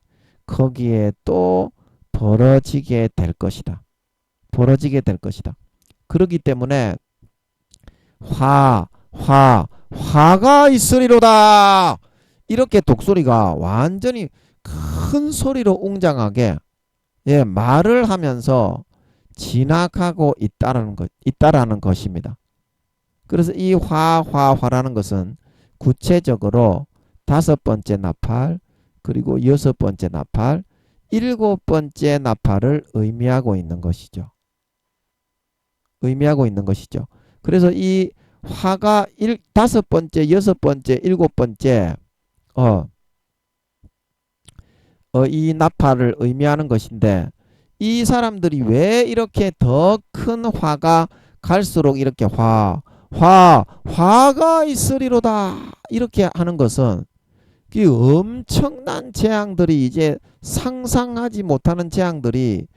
거기에 또 벌어지게 될 것이다. 벌어지게 될 것이다. 그렇기 때문에 화가 있으리로다. 이렇게 독수리가 완전히 큰 소리로 웅장하게 말을 하면서 지나가고 있다라는 것입니다. 그래서 이 화라는 것은 구체적으로 5번째 나팔, 그리고 6번째 나팔, 7번째 나팔을 의미하고 있는 것이죠. 의미하고 있는 것이죠. 그래서 이 화가 5번째, 6번째, 7번째 이 나팔을 의미하는 것인데 이 사람들이 왜 이렇게 더 큰 화가 갈수록 이렇게 화가 있으리로다 이렇게 하는 것은 그 엄청난 재앙들이 이제 상상하지 못하는 재앙들이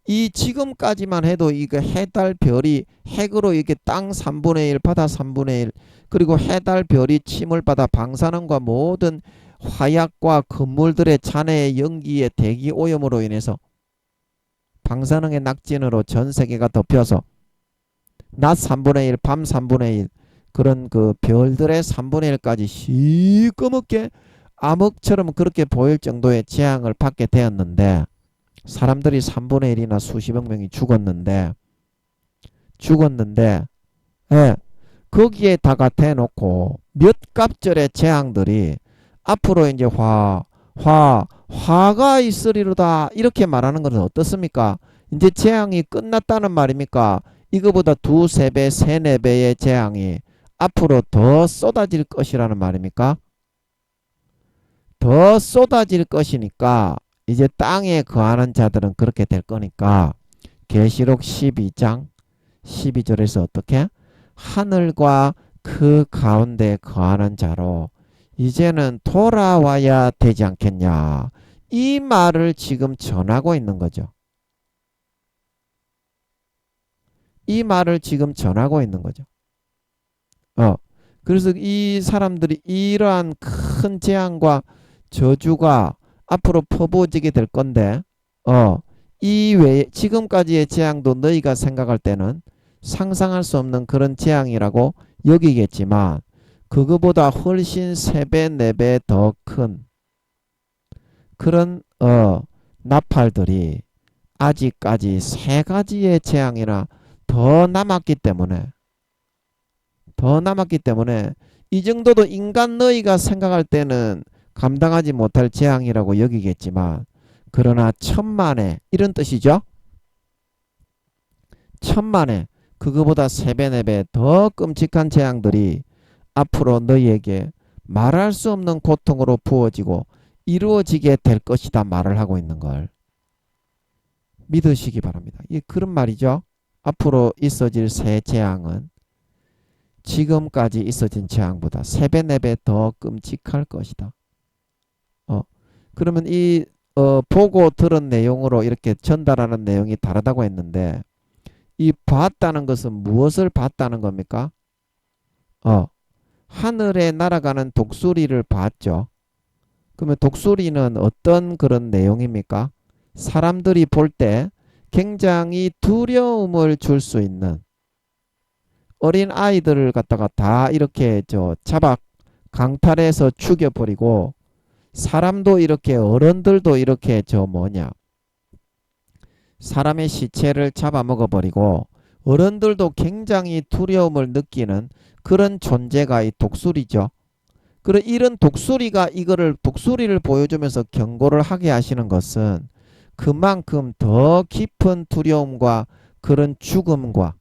이 지금까지만 해도 이거 해달 별이 핵으로 이렇게 땅 3분의 1 바다 3분의 1 그리고 해달 별이 침을 받아 방사능과 모든 화약과 건물들의 잔해의 연기의 대기 오염으로 인해서 방사능의 낙진으로 전 세계가 덮여서 낮 3분의 1, 밤 3분의 1 그런 그 별들의 3분의 1까지 시꺼멓게 암흑처럼 그렇게 보일 정도의 재앙을 받게 되었는데 사람들이 3분의 1이나 수십억 명이 죽었는데 거기에다가 대놓고 몇 갑절의 재앙들이 앞으로 이제 화가 있으리로다 이렇게 말하는 것은 어떻습니까? 이제 재앙이 끝났다는 말입니까? 이거보다 2, 3배, 3, 4배의 재앙이 앞으로 더 쏟아질 것이라는 말입니까? 더 쏟아질 것이니까 이제 땅에 거하는 자들은 그렇게 될 거니까 계시록 12장 12절에서 어떻게? 하늘과 그 가운데 거하는 자로 이제는 돌아와야 되지 않겠냐. 이 말을 지금 전하고 있는 거죠. 이 말을 지금 전하고 있는 거죠. 그래서 이 사람들이 이러한 큰 재앙과 저주가 앞으로 퍼부어지게 될 건데 이 외에 지금까지의 재앙도 너희가 생각할 때는 상상할 수 없는 그런 재앙이라고 여기겠지만 그거보다 훨씬 3배, 4배 더 큰 그런 나팔들이 아직까지 3가지의 재앙이나 더 남았기 때문에 이 정도도 인간 너희가 생각할 때는 감당하지 못할 재앙이라고 여기겠지만 그러나 천만에 이런 뜻이죠. 천만에 그거보다 3배, 4배 더 끔찍한 재앙들이 앞으로 너희에게 말할 수 없는 고통으로 부어지고 이루어지게 될 것이다 말을 하고 있는 걸 믿으시기 바랍니다. 이 그런 말이죠. 앞으로 있어질 새 재앙은 지금까지 있어진 재앙보다 3배, 4배 더 끔찍할 것이다. 그러면 이 보고 들은 내용으로 이렇게 전달하는 내용이 다르다고 했는데 이 봤다는 것은 무엇을 봤다는 겁니까? 하늘에 날아가는 독수리를 봤죠. 그러면 독수리는 어떤 그런 내용입니까? 사람들이 볼 때 굉장히 두려움을 줄 수 있는 어린 아이들을 갖다가 다 이렇게 잡아 강탈해서 죽여버리고 사람도 이렇게 어른들도 이렇게 사람의 시체를 잡아먹어버리고 어른들도 굉장히 두려움을 느끼는 그런 존재가 이 독수리죠. 그리고 이런 독수리를 보여주면서 경고를 하게 하시는 것은 그만큼 더 깊은 두려움과 그런 죽음과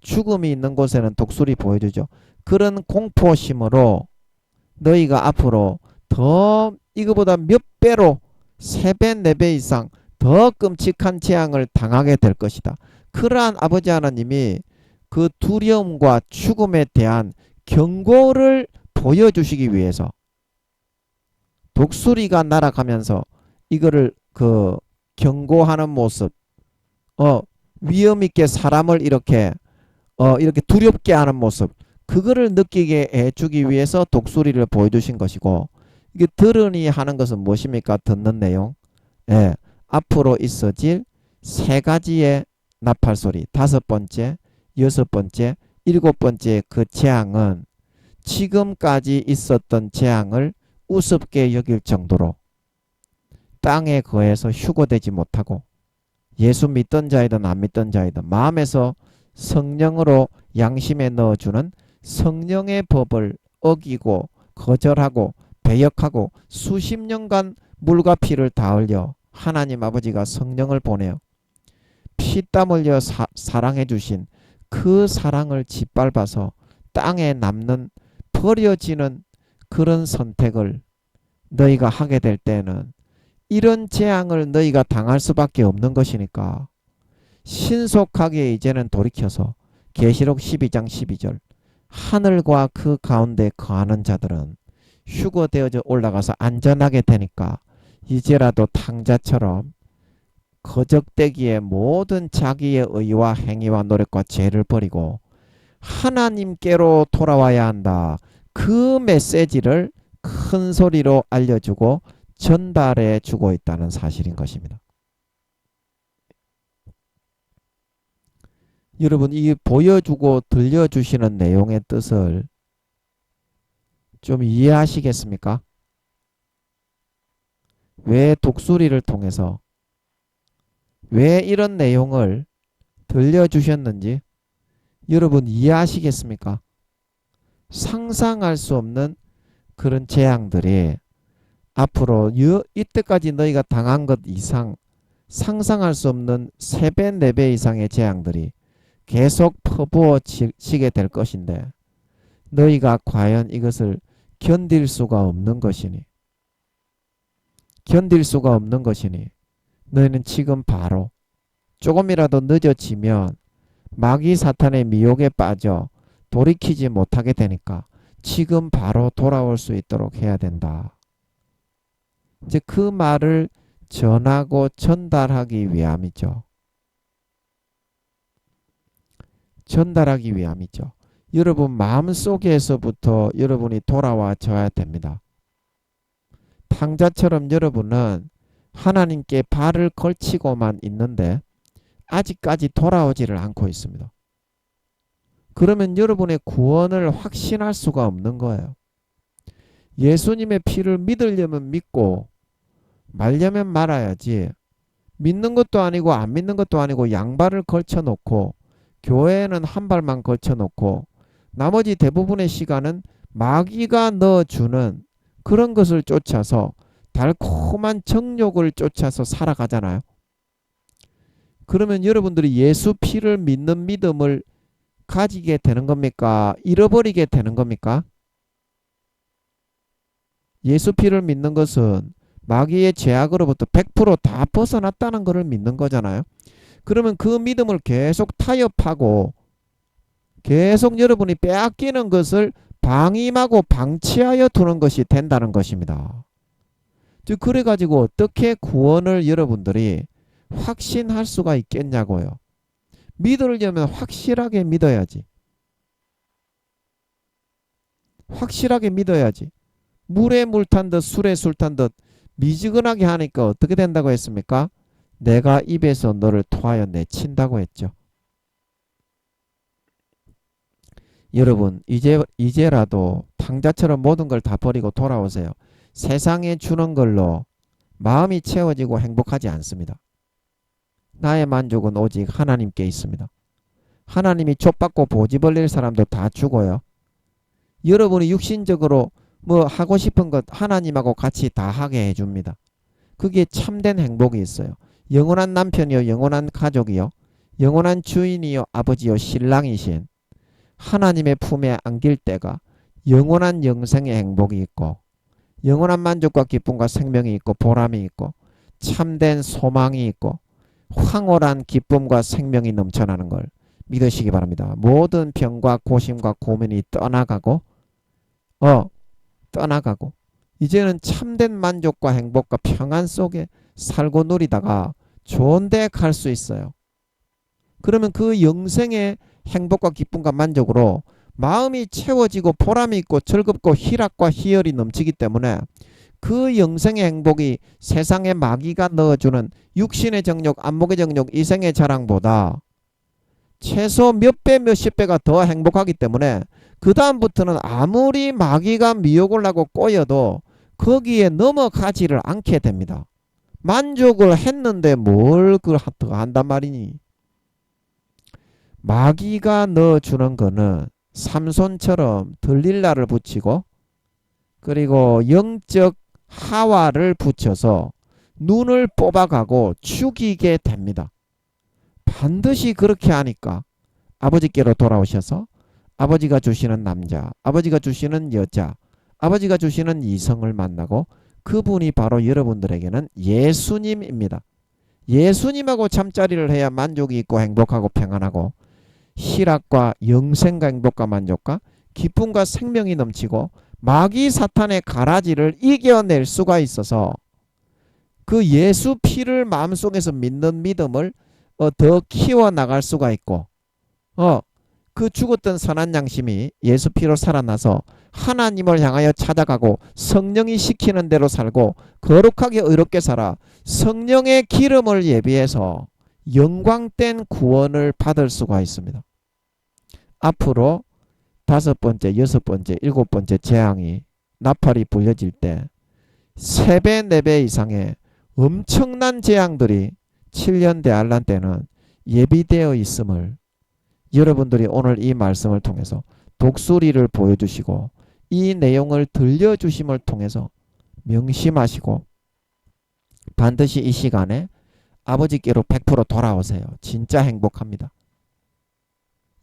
죽음이 있는 곳에는 독수리 보여주죠. 그런 공포심으로 너희가 앞으로 더 이거보다 몇 배로 3배, 4배 이상 더 끔찍한 재앙을 당하게 될 것이다. 그러한 아버지 하나님이 그 두려움과 죽음에 대한 경고를 보여주시기 위해서 독수리가 날아가면서 이거를 경고하는 모습, 위험 있게 사람을 이렇게 두렵게 하는 모습, 그거를 느끼게 해주기 위해서 독수리를 보여주신 것이고, 이게 들으니 하는 것은 무엇입니까? 듣는 내용. 예, 앞으로 있어질 세 가지의 나팔소리, 다섯 번째, 여섯 번째, 일곱 번째 그 재앙은 지금까지 있었던 재앙을 우습게 여길 정도로 땅에 거해서 휴거되지 못하고, 예수 믿던 자이든 안 믿던 자이든 마음에서 성령으로 양심에 넣어주는 성령의 법을 어기고 거절하고 배역하고 수십 년간 물과 피를 다 흘려 하나님 아버지가 성령을 보내어 피땀 흘려 사랑해 주신 그 사랑을 짓밟아서 땅에 남는 버려지는 그런 선택을 너희가 하게 될 때는 이런 재앙을 너희가 당할 수밖에 없는 것이니까 신속하게 이제는 돌이켜서 계시록 12장 12절 하늘과 그 가운데 거하는 자들은 휴거되어져 올라가서 안전하게 되니까 이제라도 탕자처럼 거적대기에 모든 자기의 의와 행위와 노력과 죄를 버리고 하나님께로 돌아와야 한다. 그 메시지를 큰 소리로 알려주고 전달해 주고 있다는 사실인 것입니다. 여러분, 이 보여주고 들려주시는 내용의 뜻을 좀 이해하시겠습니까? 왜 독수리를 통해서 왜 이런 내용을 들려주셨는지 여러분 이해하시겠습니까? 상상할 수 없는 그런 재앙들이 앞으로 이때까지 너희가 당한 것 이상 상상할 수 없는 3배, 4배 이상의 재앙들이 계속 퍼부어지게 될 것인데 너희가 과연 이것을 견딜 수가 없는 것이니 너희는 지금 바로 조금이라도 늦어지면 마귀 사탄의 미혹에 빠져 돌이키지 못하게 되니까 지금 바로 돌아올 수 있도록 해야 된다. 이제 그 말을 전하고 전달하기 위함이죠. 여러분 마음속에서부터 여러분이 돌아와 줘야 됩니다. 탕자처럼 여러분은 하나님께 발을 걸치고만 있는데 아직까지 돌아오지를 않고 있습니다. 그러면 여러분의 구원을 확신할 수가 없는 거예요. 예수님의 피를 믿으려면 믿고 말려면 말아야지 믿는 것도 아니고 안 믿는 것도 아니고 양발을 걸쳐놓고 교회에는 한 발만 걸쳐놓고 나머지 대부분의 시간은 마귀가 넣어주는 그런 것을 쫓아서 달콤한 정욕을 쫓아서 살아가잖아요. 그러면 여러분들이 예수 피를 믿는 믿음을 가지게 되는 겁니까? 잃어버리게 되는 겁니까? 예수 피를 믿는 것은 마귀의 죄악으로부터 100%다 벗어났다는 것을 믿는 거잖아요. 그러면 그 믿음을 계속 타협하고 계속 여러분이 빼앗기는 것을 방임하고 방치하여 두는 것이 된다는 것입니다. 즉 그래가지고 어떻게 구원을 여러분들이 확신할 수가 있겠냐고요. 믿으려면 확실하게 믿어야지. 물에 물 탄 듯 술에 술 탄 듯 미지근하게 하니까 어떻게 된다고 했습니까? 내가 입에서 너를 토하여 내친다고 했죠. 여러분 이제라도 탕자처럼 모든 걸 다 버리고 돌아오세요. 세상에 주는 걸로 마음이 채워지고 행복하지 않습니다. 나의 만족은 오직 하나님께 있습니다. 하나님이 족받고 보지 벌릴 사람도 다 죽어요. 여러분이 육신적으로 뭐 하고 싶은 것 하나님하고 같이 다 하게 해줍니다. 그게 참된 행복이 있어요. 영원한 남편이요, 영원한 가족이요, 영원한 주인이요, 아버지요, 신랑이신 하나님의 품에 안길 때가 영원한 영생의 행복이 있고 영원한 만족과 기쁨과 생명이 있고 보람이 있고 참된 소망이 있고 황홀한 기쁨과 생명이 넘쳐나는 걸 믿으시기 바랍니다. 모든 병과 고심과 고민이 떠나가고 이제는 참된 만족과 행복과 평안 속에 살고 누리다가 좋은 데 갈 수 있어요. 그러면 그 영생의 행복과 기쁨과 만족으로 마음이 채워지고 보람이 있고 즐겁고 희락과 희열이 넘치기 때문에 그 영생의 행복이 세상의 마귀가 넣어주는 육신의 정욕, 안목의 정욕, 이생의 자랑보다 최소 몇 배, 몇십 배가 더 행복하기 때문에 그 다음부터는 아무리 마귀가 미혹을 하고 꼬여도 거기에 넘어가지를 않게 됩니다. 만족을 했는데 뭘 더 한단 말이니. 마귀가 넣어주는 거는 삼손처럼 들릴라를 붙이고 그리고 영적 하와를 붙여서 눈을 뽑아가고 죽이게 됩니다. 반드시 그렇게 하니까 아버지께로 돌아오셔서 아버지가 주시는 남자, 아버지가 주시는 여자, 아버지가 주시는 이성을 만나고 그분이 바로 여러분들에게는 예수님입니다. 예수님하고 잠자리를 해야 만족이 있고 행복하고 평안하고 희락과 영생과 행복과 만족과 기쁨과 생명이 넘치고 마귀 사탄의 가라지를 이겨낼 수가 있어서 그 예수 피를 마음속에서 믿는 믿음을 더 키워나갈 수가 있고 그 죽었던 선한 양심이 예수 피로 살아나서 하나님을 향하여 찾아가고 성령이 시키는 대로 살고 거룩하게 의롭게 살아 성령의 기름을 예비해서 영광된 구원을 받을 수가 있습니다. 앞으로 5번째, 6번째, 7번째 재앙이 나팔이 불려질 때 3배, 4배 이상의 엄청난 재앙들이 7년 대환란 때는 예비되어 있음을 여러분들이 오늘 이 말씀을 통해서 독수리를 보여주시고 이 내용을 들려주심을 통해서 명심하시고 반드시 이 시간에 아버지께로 100% 돌아오세요. 진짜 행복합니다.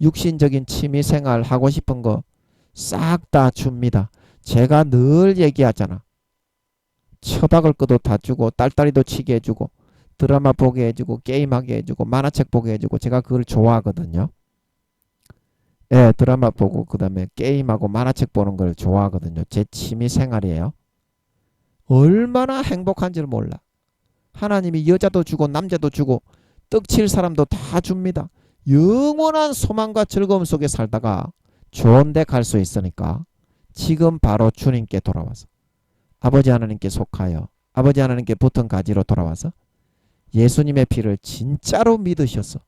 육신적인 취미생활 하고 싶은 거 싹 다 줍니다. 제가 늘 얘기하잖아. 처박을 것도 다 주고 딸딸이도 치게 해주고 드라마 보게 해주고 게임하게 해주고 만화책 보게 해주고 제가 그걸 좋아하거든요. 예, 드라마 보고 그 다음에 게임하고 만화책 보는 걸 좋아하거든요. 제 취미생활이에요. 얼마나 행복한지를 몰라. 하나님이 여자도 주고 남자도 주고 떡칠 사람도 다 줍니다. 영원한 소망과 즐거움 속에 살다가 좋은 데 갈 수 있으니까 지금 바로 주님께 돌아와서 아버지 하나님께 속하여 아버지 하나님께 붙은 가지로 돌아와서 예수님의 피를 진짜로 믿으셔서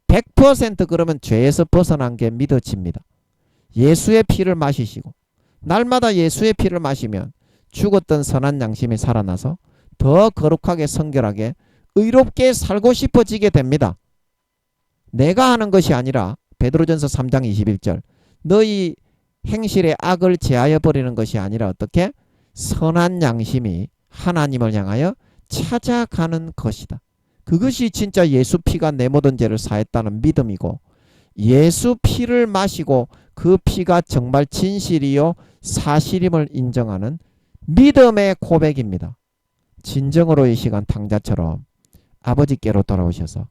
100% 그러면 죄에서 벗어난 게 믿어집니다. 예수의 피를 마시시고 날마다 예수의 피를 마시면 죽었던 선한 양심이 살아나서 더 거룩하게 성결하게 의롭게 살고 싶어지게 됩니다. 내가 하는 것이 아니라 베드로전서 3장 21절 너희 행실의 악을 제하여 버리는 것이 아니라 어떻게? 선한 양심이 하나님을 향하여 찾아가는 것이다. 그것이 진짜 예수 피가 내 모든 죄를 사했다는 믿음이고 예수 피를 마시고 그 피가 정말 진실이요 사실임을 인정하는 믿음의 고백입니다. 진정으로 이 시간 당자처럼 아버지께로 돌아오셔서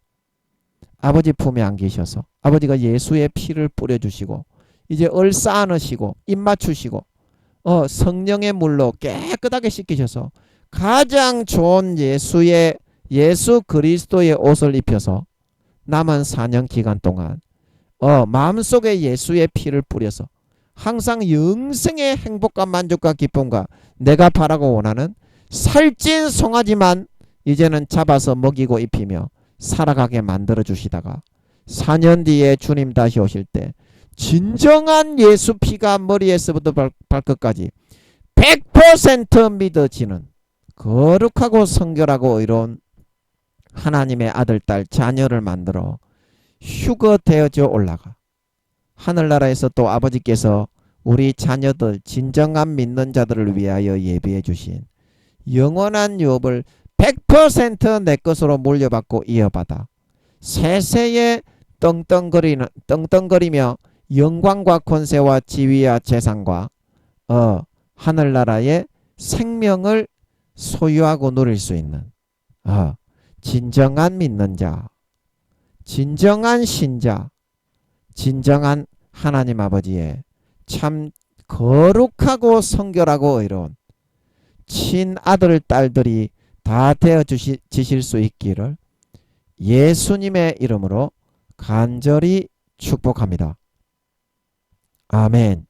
아버지 품에 안기셔서 아버지가 예수의 피를 뿌려주시고 이제 얼싸 안으시고 입 맞추시고 성령의 물로 깨끗하게 씻기셔서 가장 좋은 예수 그리스도의 옷을 입혀서 남은 4년 기간 동안 마음속에 예수의 피를 뿌려서 항상 영생의 행복과 만족과 기쁨과 내가 바라고 원하는 살찐 송아지만 이제는 잡아서 먹이고 입히며 살아가게 만들어 주시다가 4년 뒤에 주님 다시 오실 때 진정한 예수 피가 머리에서부터 발끝까지 100% 믿어지는 거룩하고 성결하고 의로운 하나님의 아들, 딸, 자녀를 만들어 휴거되어져 올라가 하늘나라에서 또 아버지께서 우리 자녀들 진정한 믿는 자들을 위하여 예비해 주신 영원한 유업을 100% 내 것으로 물려받고 이어받아 세세에 떵떵거리며 영광과 권세와 지위와 재산과 하늘나라의 생명을 소유하고 누릴 수 있는 진정한 믿는 자, 진정한 신자, 진정한 하나님 아버지의 참 거룩하고 성결하고 의로운 친아들 딸들이 다 되어 주실 수 있기를 예수님의 이름으로 간절히 축복합니다. 아멘.